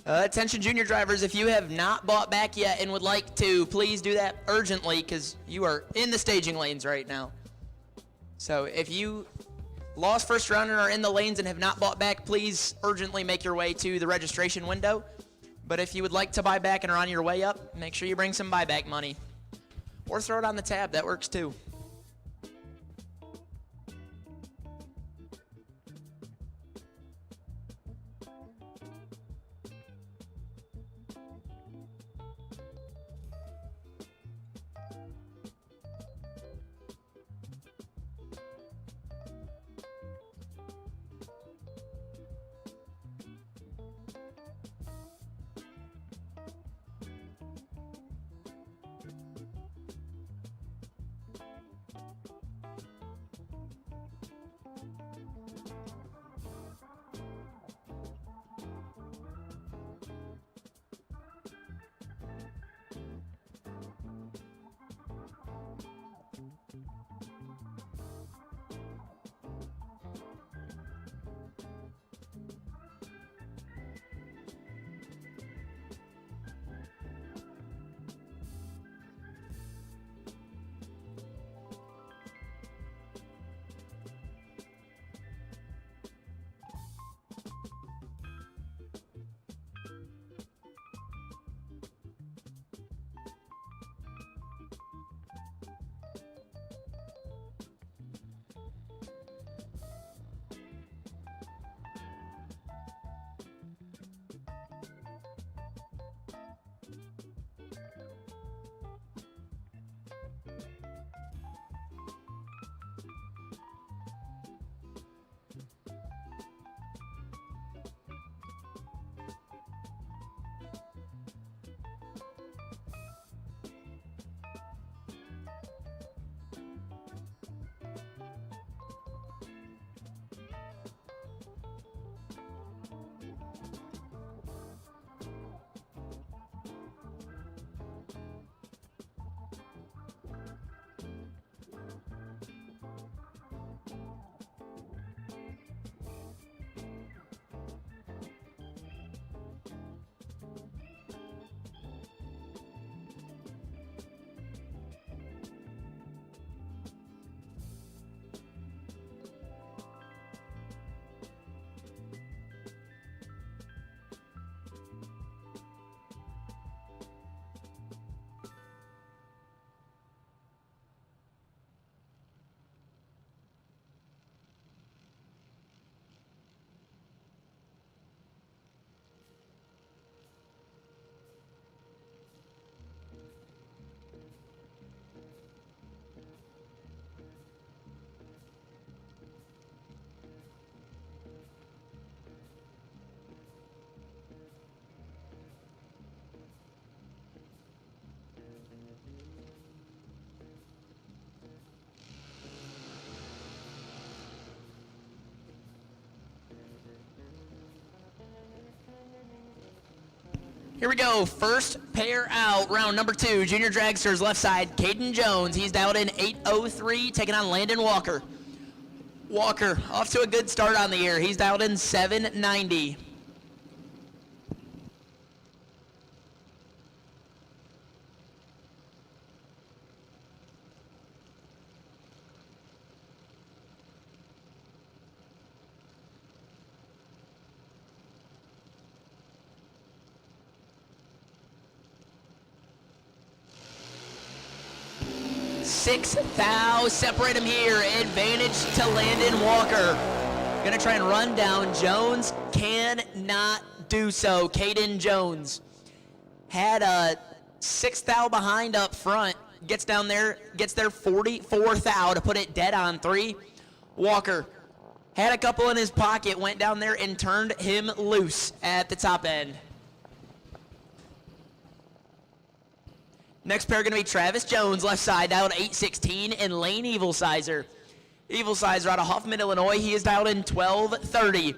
Attention junior drivers, if you have not bought back yet and would like to, please do that urgently because you are in the staging lanes right now. So if you lost first round and are in the lanes and have not bought back, please urgently make your way to the registration window. But if you would like to buy back and are on your way up, make sure you bring some buyback money. Or throw it on the tab, that works too. Here we go, first pair out, round number 2, Junior Dragsters left side, Caden Jones. He's dialed in 8:03, taking on Landon Walker. Walker off to a good start on the year. He's dialed in 790. Six thou separate him here. Advantage to Landon Walker. Gonna try and run down Jones. Cannot do so. Caden Jones had a 6 thou behind up front. Gets down there, gets there 44 thou to put it dead on 3. Walker had a couple in his pocket, went down there and turned him loose at the top end. Next pair going to be Travis Jones, left side, dialed 816, and Lane Evilsizer. Evilsizer out of Hoffman, Illinois. He is dialed in 1230.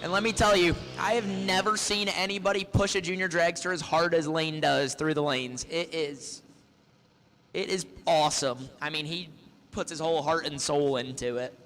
And let me tell you, I have never seen anybody push a junior dragster as hard as Lane does through the lanes. It is awesome. I mean, he puts his whole heart and soul into it.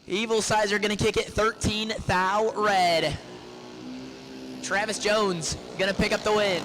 Evilsizer gonna kick it 13 thou red. Travis Jones gonna pick up the win.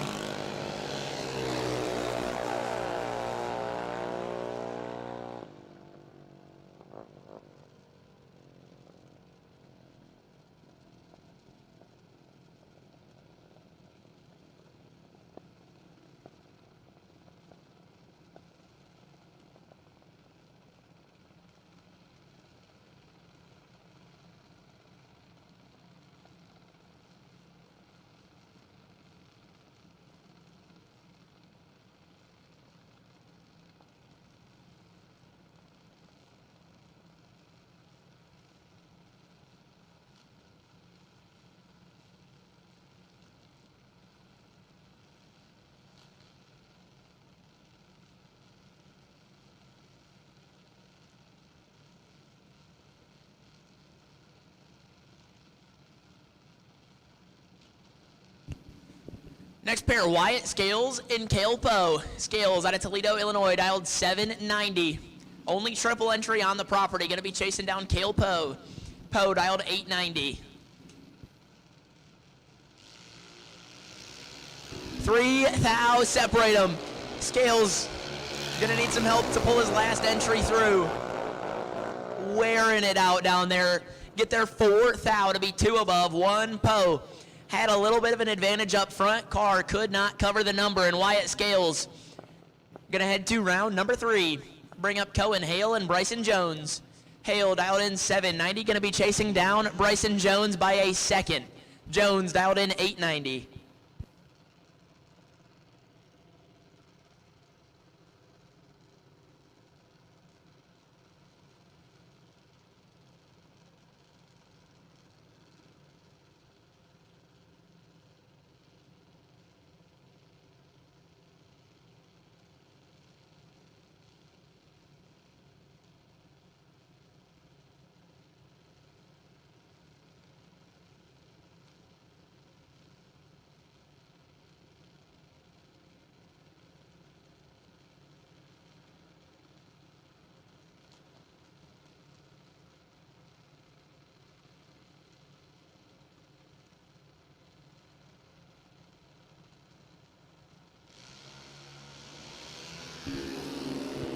Next pair, Wyatt Scales and Cale Poe. Scales out of Toledo, Illinois, dialed 790. Only triple entry on the property. Going to be chasing down Cale Poe. Poe dialed 890. 3 thou separate them. Scales going to need some help to pull his last entry through. Wearing it out down there. Get there 4 thou to be 2 above. 1 Poe. Had a little bit of an advantage up front. Car could not cover the number, and Wyatt Scales gonna head to round number 3. Bring up Cohen Hale and Bryson Jones. Hale dialed in 790, gonna be chasing down Bryson Jones by a second. Jones dialed in 890.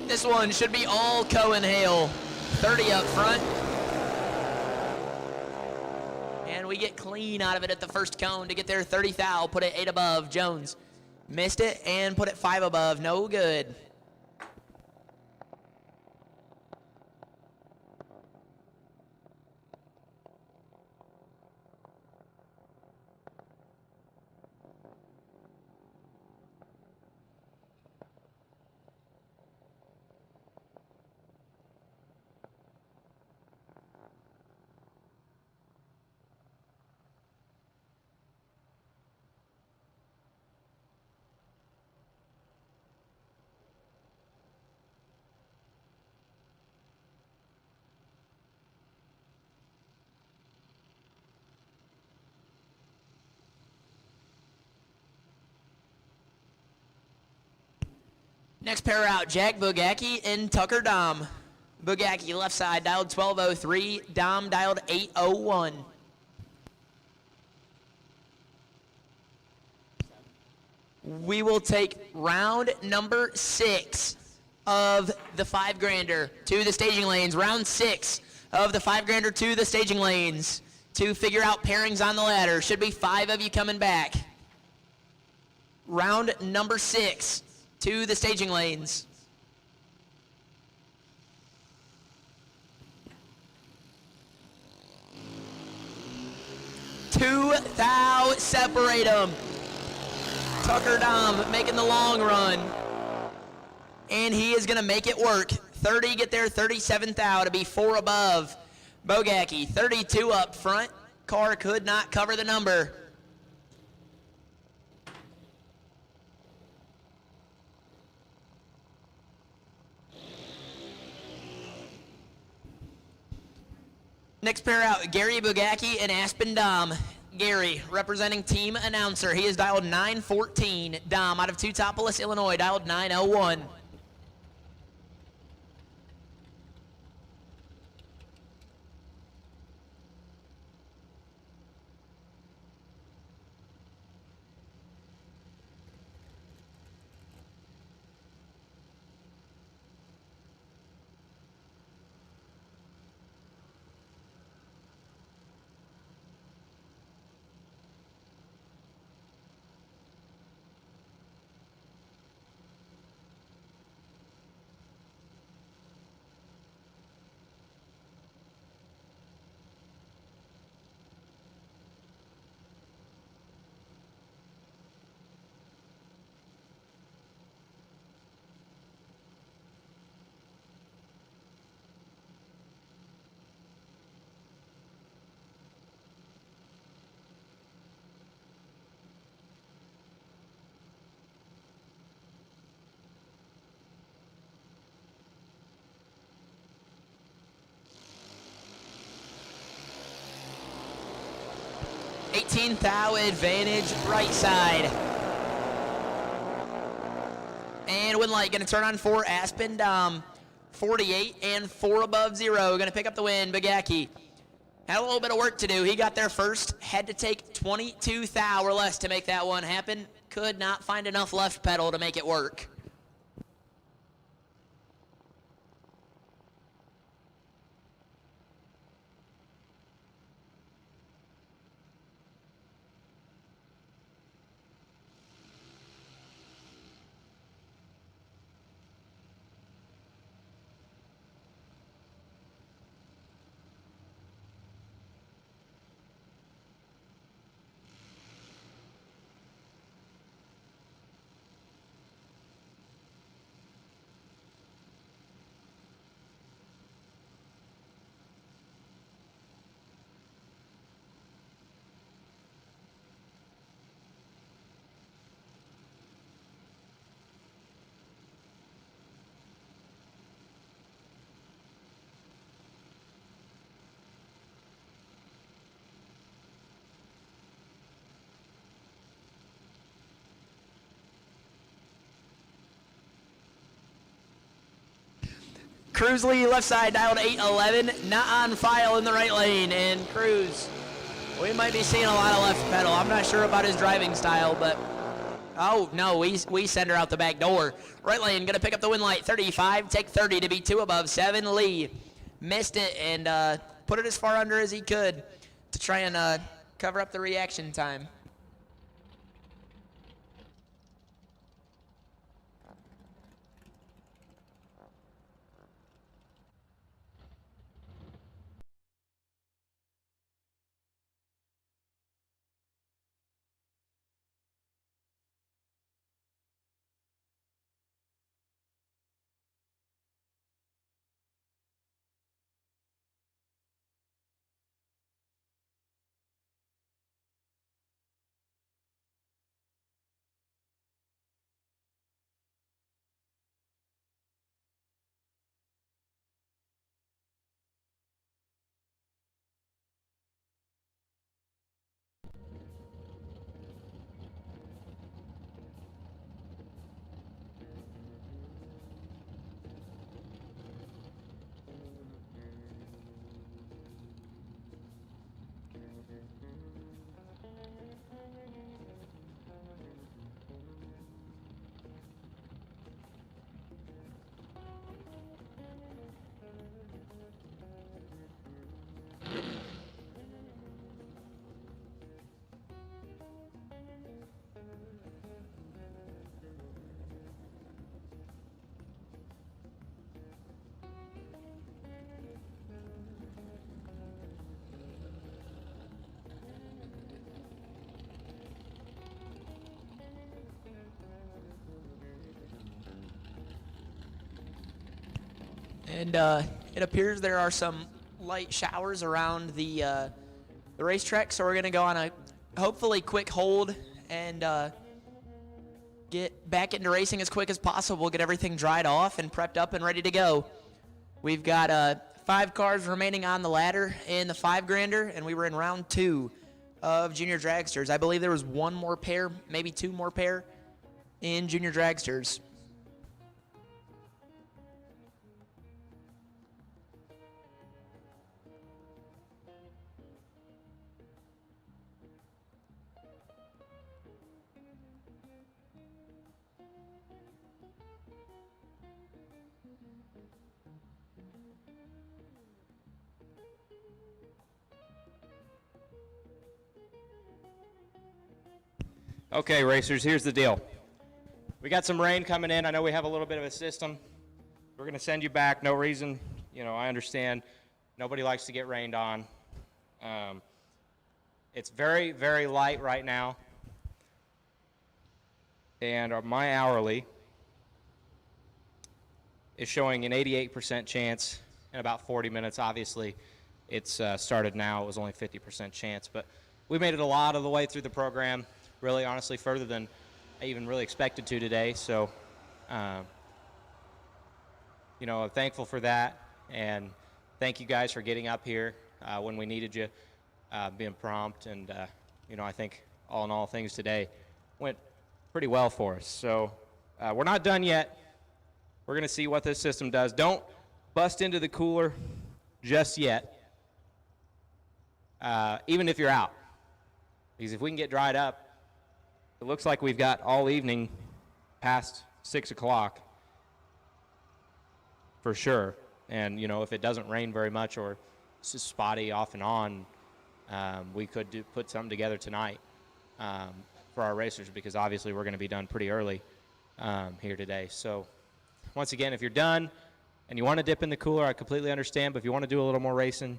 This one should be all Cohen Hale. 30 up front. And and we get clean out of it at the first cone to get there 30 thou, put it 8 above. Jones missed it and put it 5 above. No good. Next pair out, Jack Bugacki and Tucker Dom. Bugacki left side dialed 1203, Dom dialed 801. We will take round number 6 of the 5 grander to the staging lanes. Round 6 of the 5 grander to the staging lanes to figure out pairings on the ladder. Should be 5 of you coming back. Round number 6 to the staging lanes. Two thou separate them. Tucker Dom making the long run. And he is going to make it work. 30 get there, 37 thou to be 4 above. Bogacki, 32 up front. Car could not cover the number. Next pair out, Gary Bugacki and Aspen Dom. Gary, representing team announcer. He is dialed 914. Dom, out of Teutopolis, Illinois, dialed 901. Thou advantage right side. And win light going to turn on for Aspen Dom. 48 and 4 above 0. Going to pick up the win. Bugacki had a little bit of work to do. He got there first. Had to take 22 thou or less to make that one happen. Could not find enough left pedal to make it work. Cruzley left side dialed 811, not on file in the right lane, and Cruz, we might be seeing a lot of left pedal. I'm not sure about his driving style, but oh no, we send her out the back door. Right lane gonna pick up the win light, 35, take 30 to be 2 above 7. Lee missed it and put it as far under as he could to try and cover up the reaction time. And it appears there are some light showers around the racetrack, so we're going to go on a hopefully quick hold and get back into racing as quick as possible, get everything dried off and prepped up and ready to go. We've got 5 cars remaining on the ladder in the 5-grander, and we were in round 2 of Junior Dragsters. I believe there was 1 more pair, maybe 2 more pair in Junior Dragsters. Okay, racers, here's the deal. We got some rain coming in. I know we have a little bit of a system. We're going to send you back. No reason. I understand. Nobody likes to get rained on. It's very, very light right now. And my hourly is showing an 88% chance in about 40 minutes. Obviously, it's started now. It was only 50% chance. But we made it a lot of the way through the program. Really, honestly, further than I even really expected to today. So, I'm thankful for that. And thank you guys for getting up here when we needed you, being prompt. And, I think all in all, things today went pretty well for us. So, we're not done yet. We're going to see what this system does. Don't bust into the cooler just yet, even if you're out. Because if we can get dried up, it looks like we've got all evening past 6 o'clock for sure. And, if it doesn't rain very much or it's just spotty off and on, we could put something together tonight for our racers, because obviously we're going to be done pretty early here today. So, once again, if you're done and you want to dip in the cooler, I completely understand. But if you want to do a little more racing,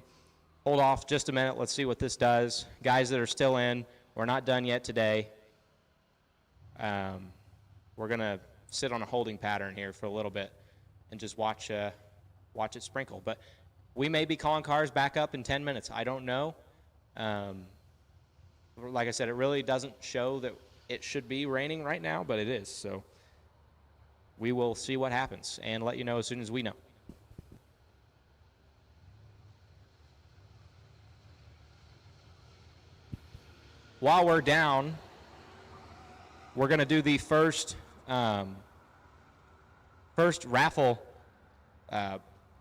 hold off just a minute. Let's see what this does. Guys that are still in, we're not done yet today. We're going to sit on a holding pattern here for a little bit and just watch it sprinkle. But we may be calling cars back up in 10 minutes. I don't know. Like I said, it really doesn't show that it should be raining right now, but it is. So we will see what happens and let you know as soon as we know. While we're down, we're going to do the first raffle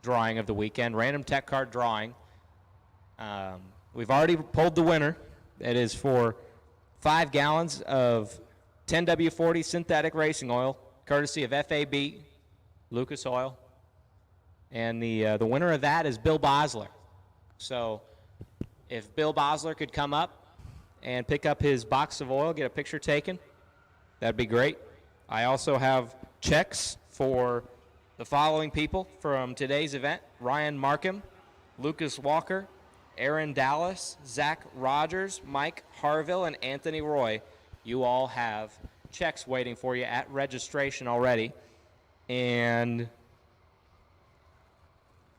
drawing of the weekend, random tech card drawing. We've already pulled the winner. It is for 5 gallons of 10W40 synthetic racing oil, courtesy of FAB Lucas Oil. And the winner of that is Bill Bosler. So if Bill Bosler could come up and pick up his box of oil, get a picture taken, that'd be great. I also have checks for the following people from today's event: Ryan Markham, Lucas Walker, Aaron Dallas, Zach Rogers, Mike Harville, and Anthony Roy. You all have checks waiting for you at registration already. And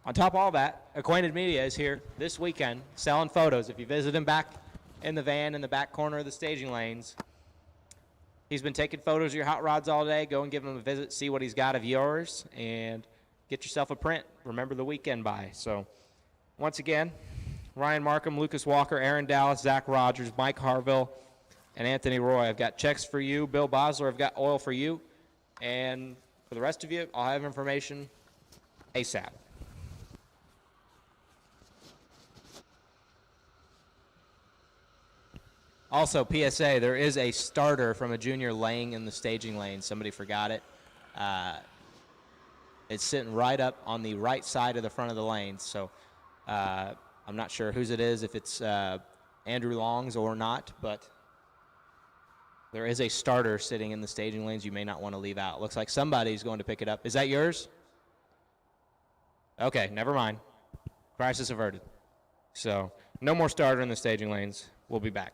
on top of all that, Acquainted Media is here this weekend selling photos. If you visit him back in the van in the back corner of the staging lanes, he's been taking photos of your hot rods all day. Go and give him a visit, see what he's got of yours, and get yourself a print. Remember the weekend buy. So once again, Ryan Markham, Lucas Walker, Aaron Dallas, Zach Rogers, Mike Harville, and Anthony Roy. I've got checks for you. Bill Bosler, I've got oil for you. And for the rest of you, I'll have information ASAP. Also, PSA, there is a starter from a junior laying in the staging lane. Somebody forgot it. It's sitting right up on the right side of the front of the lane. So I'm not sure whose it is, if it's Andrew Long's or not, but there is a starter sitting in the staging lanes you may not want to leave out. Looks like somebody's going to pick it up. Is that yours? Okay, never mind. Crisis averted. So no more starter in the staging lanes. We'll be back.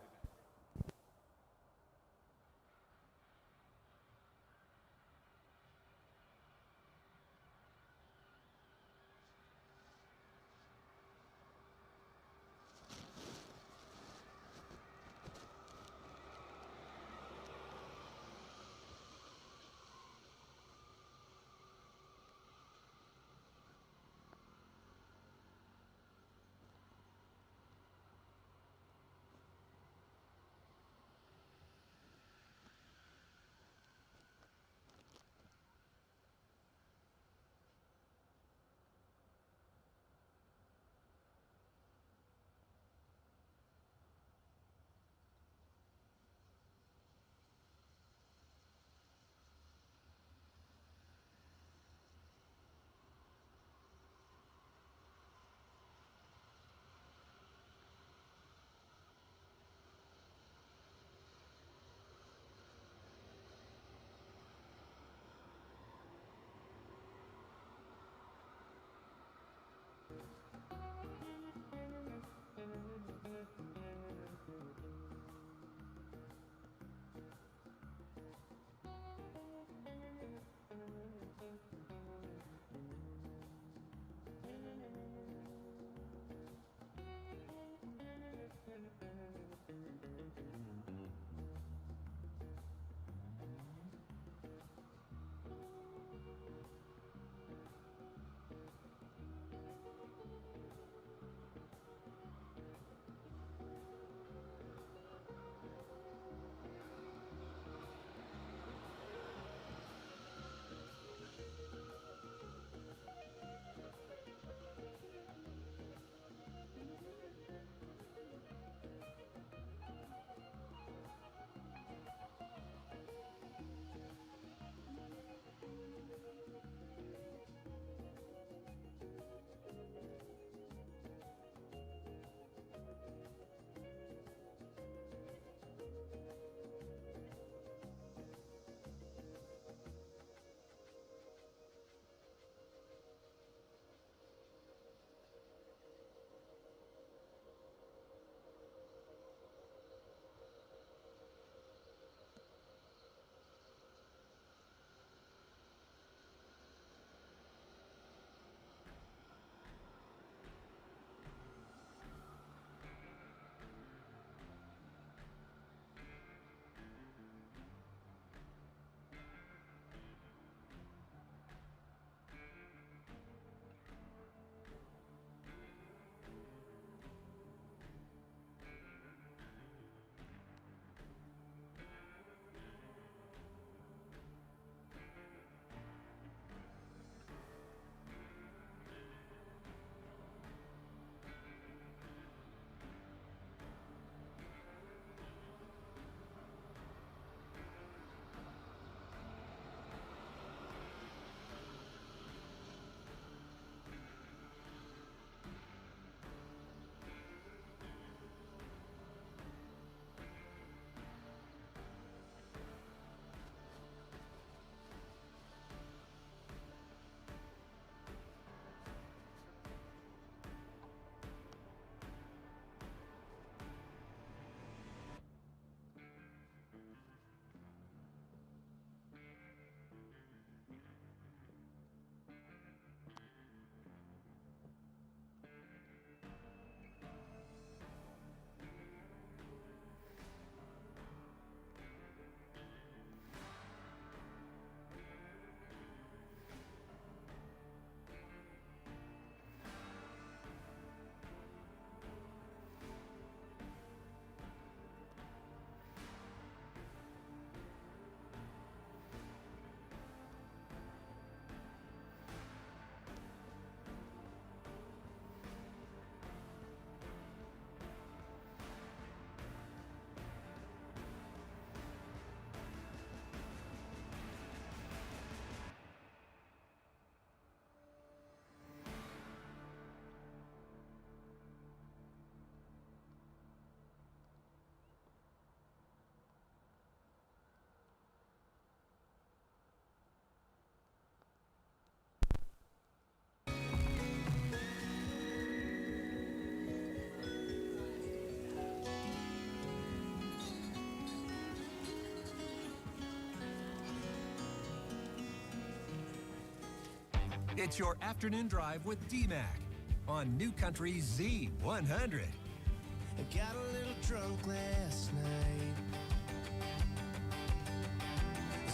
It's your afternoon drive with D-Mac on New Country Z100. I got a little drunk last night.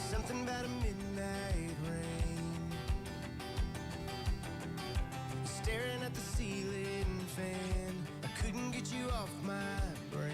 Something about a midnight rain. Staring at the ceiling fan. I couldn't get you off my brain.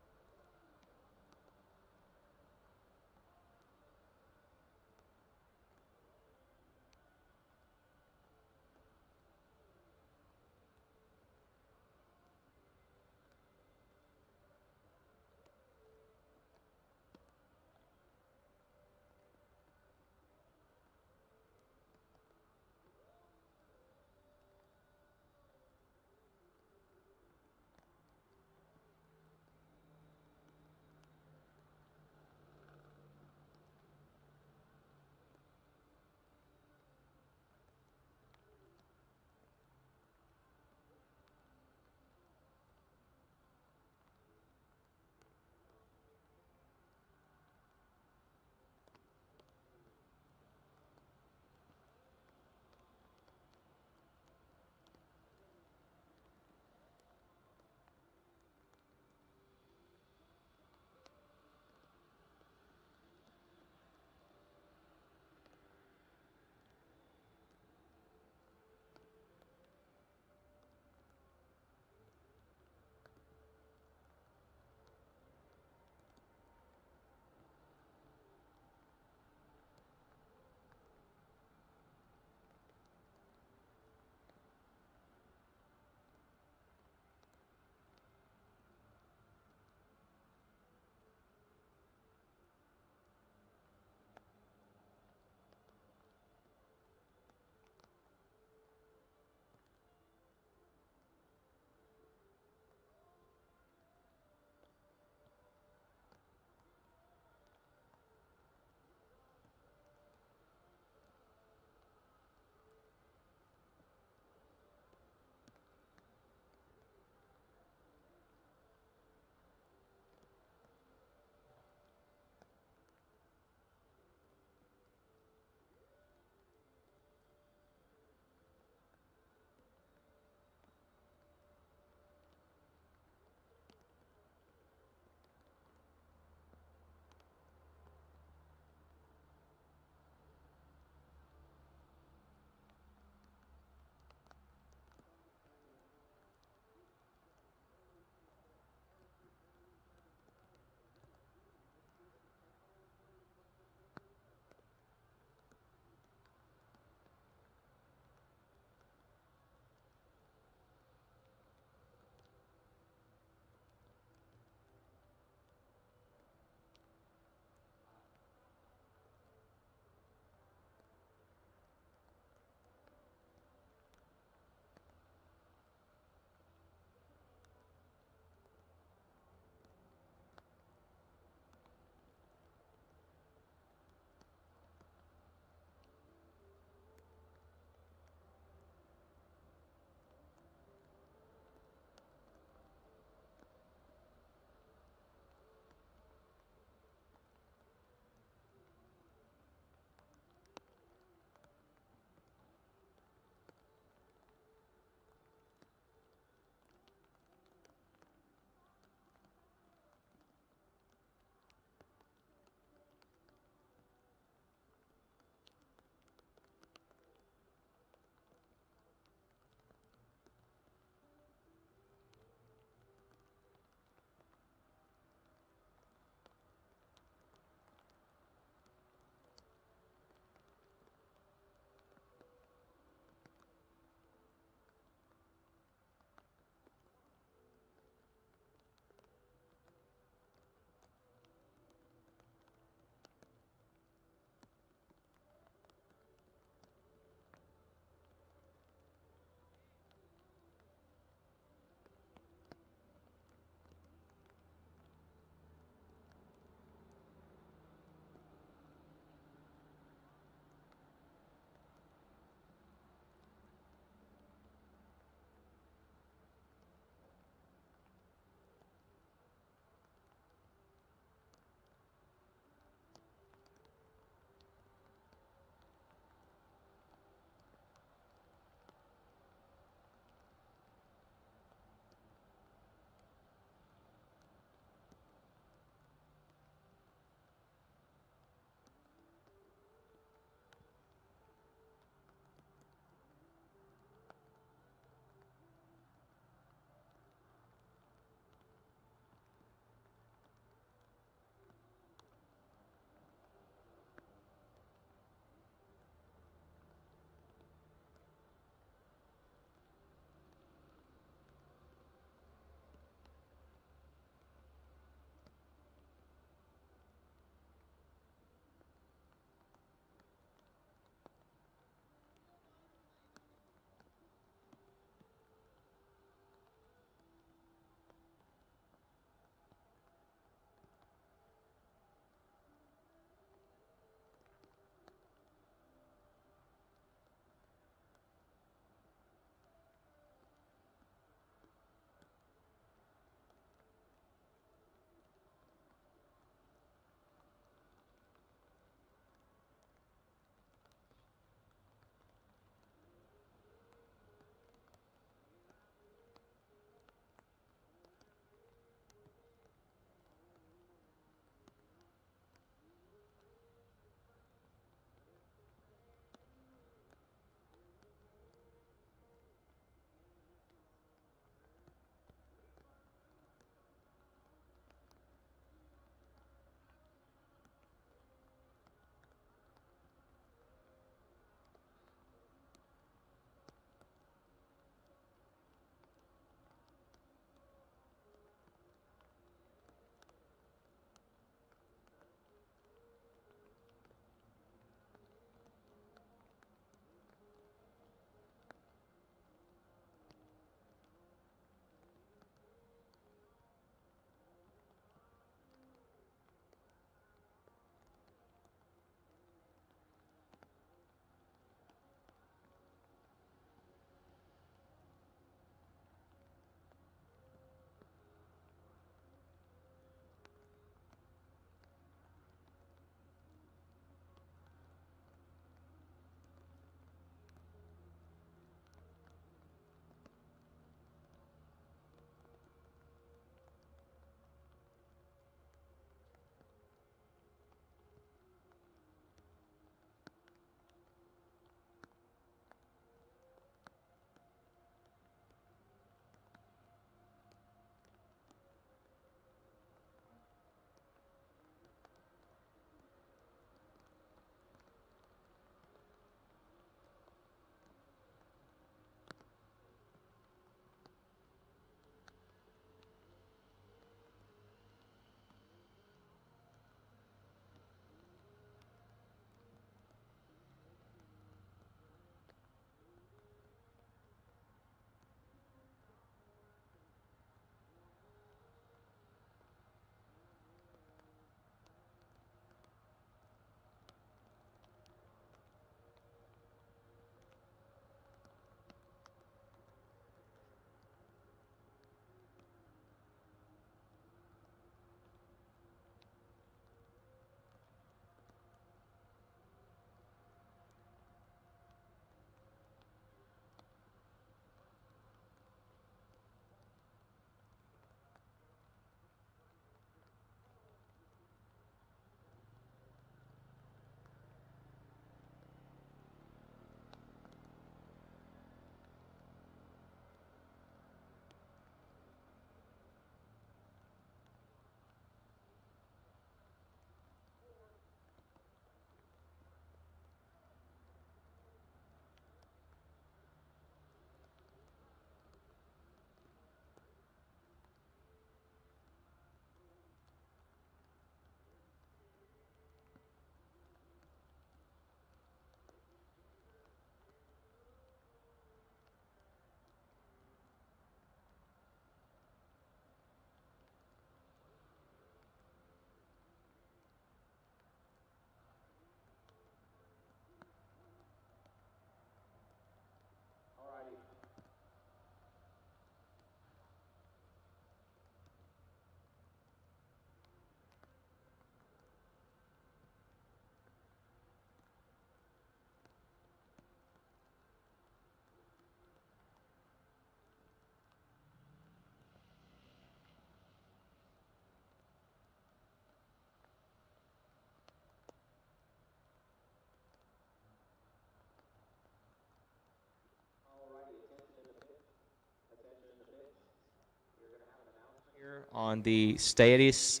on the status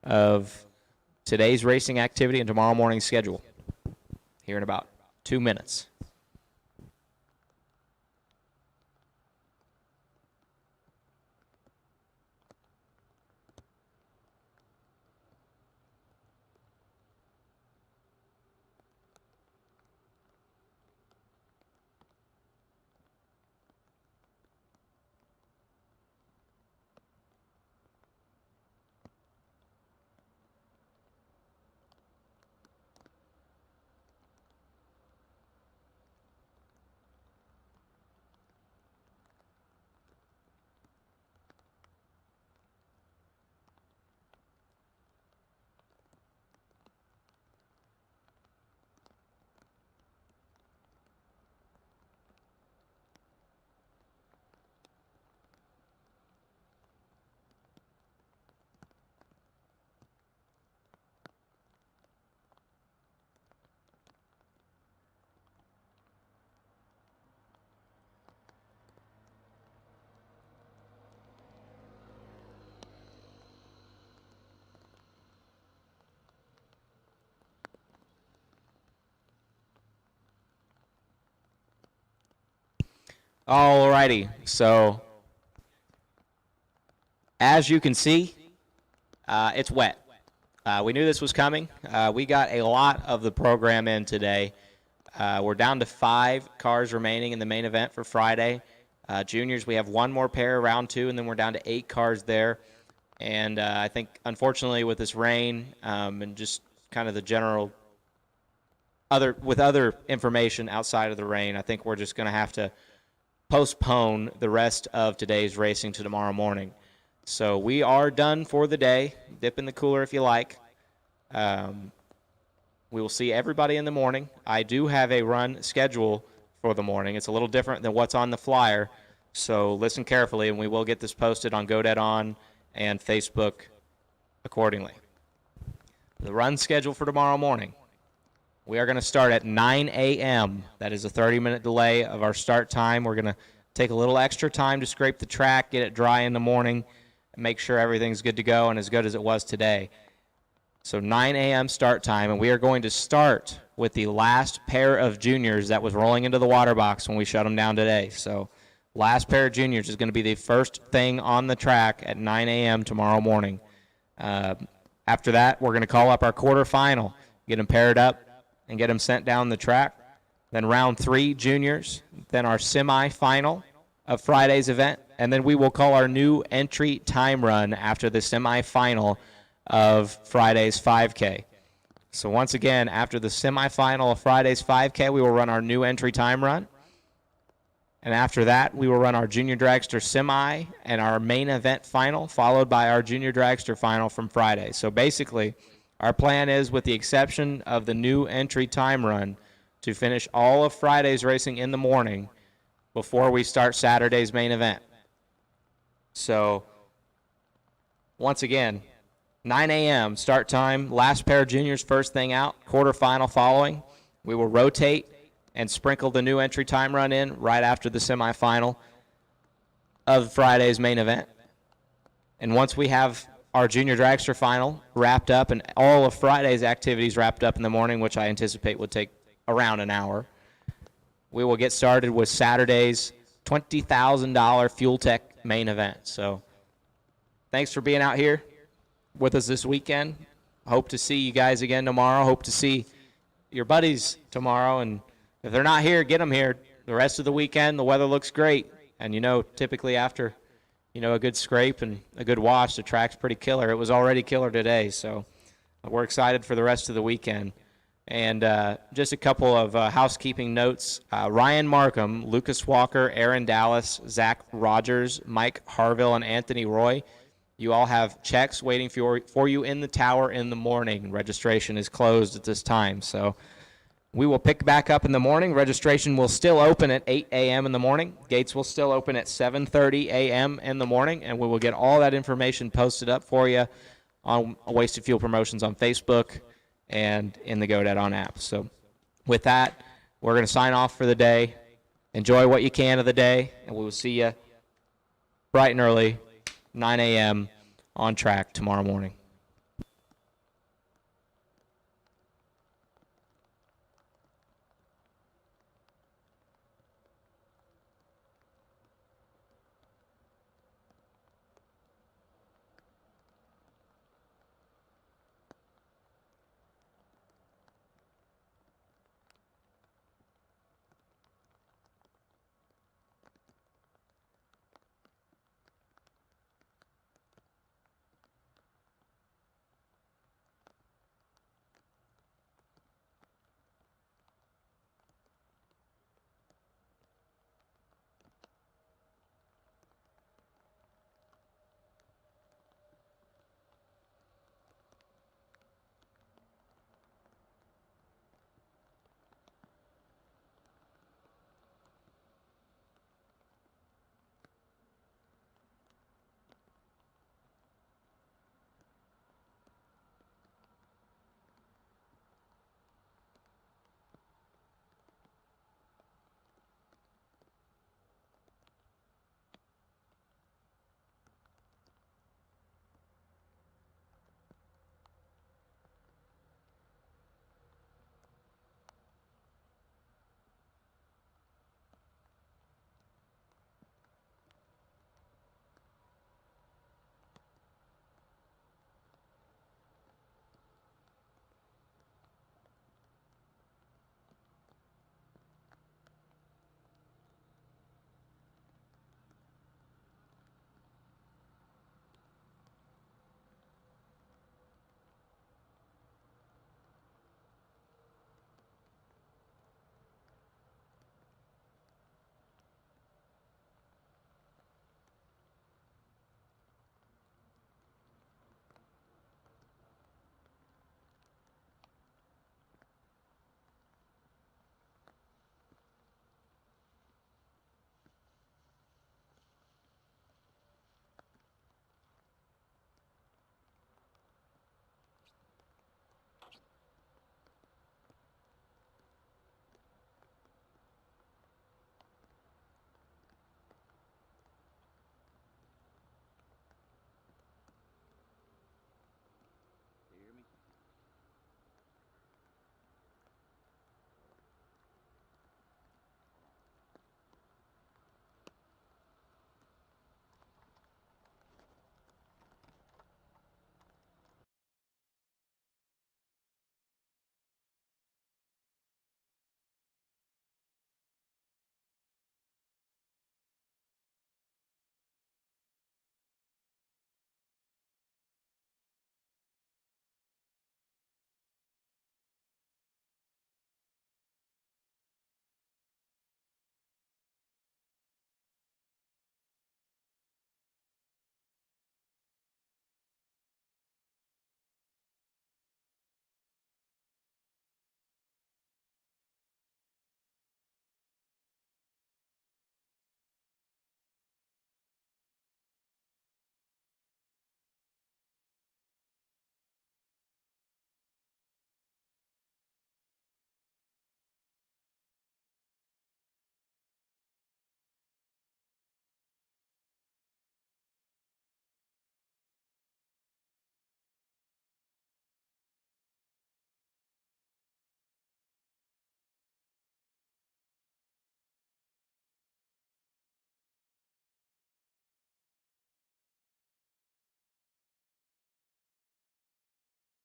of today's racing activity and tomorrow morning's schedule here in about 2 minutes. Alrighty, so as you can see, it's wet. We knew this was coming. We got a lot of the program in today. We're down to 5 cars remaining in the main event for Friday. Juniors, we have 1 more pair, round 2, and then we're down to 8 cars there. And I think, unfortunately, with this rain and just kind of the general other information outside of the rain, I think we're just going to have to postpone the rest of today's racing to tomorrow morning. So we are done for the day. Dip in the cooler if you like. We will see everybody in the morning. I do have a run schedule for the morning. It's a little different than what's on the flyer, so listen carefully, and we will get this posted on Go Dead On and Facebook accordingly. The run schedule for tomorrow morning. We are going to start at 9 a.m. That is a 30-minute delay of our start time. We're going to take a little extra time to scrape the track, get it dry in the morning, and make sure everything's good to go and as good as it was today. So 9 a.m. start time, and we are going to start with the last pair of juniors that was rolling into the water box when we shut them down today. So last pair of juniors is going to be the first thing on the track at 9 a.m. tomorrow morning. After that, we're going to call up our quarterfinal, get them paired up, and get them sent down the track. Then round 3, juniors. Then our semifinal of Friday's event. And then we will call our new entry time run after the semifinal of Friday's 5K. So once again, after the semifinal of Friday's 5K, we will run our new entry time run. And after that, we will run our junior dragster semi and our main event final, followed by our junior dragster final from Friday. So basically, our plan is, with the exception of the new entry time run, to finish all of Friday's racing in the morning before we start Saturday's main event. So, once again, 9 a.m. start time, last pair of juniors first thing out, quarterfinal following. We will rotate and sprinkle the new entry time run in right after the semifinal of Friday's main event. And once we have our junior dragster final wrapped up and all of Friday's activities wrapped up in the morning, which I anticipate would take around an hour, we will get started with Saturday's $20,000 Fuel Tech main event. So thanks for being out here with us this weekend. Hope to see you guys again tomorrow. Hope to see your buddies tomorrow. And if they're not here, get them here. The rest of the weekend, the weather looks great. And, typically after a good scrape and a good wash, the track's pretty killer. It was already killer today, so we're excited for the rest of the weekend. And just a couple of housekeeping notes. Ryan Markham, Lucas Walker, Aaron Dallas, Zach Rogers, Mike Harville, and Anthony Roy, you all have checks waiting for you in the tower in the morning. Registration is closed at this time, so we will pick back up in the morning. Registration will still open at 8 a.m. in the morning. Gates will still open at 7:30 a.m. in the morning, and we will get all that information posted up for you on Wasted Fuel Promotions on Facebook and in the Go Dead On app. So with that, we're going to sign off for the day. Enjoy what you can of the day, and we will see you bright and early, 9 a.m. on track tomorrow morning.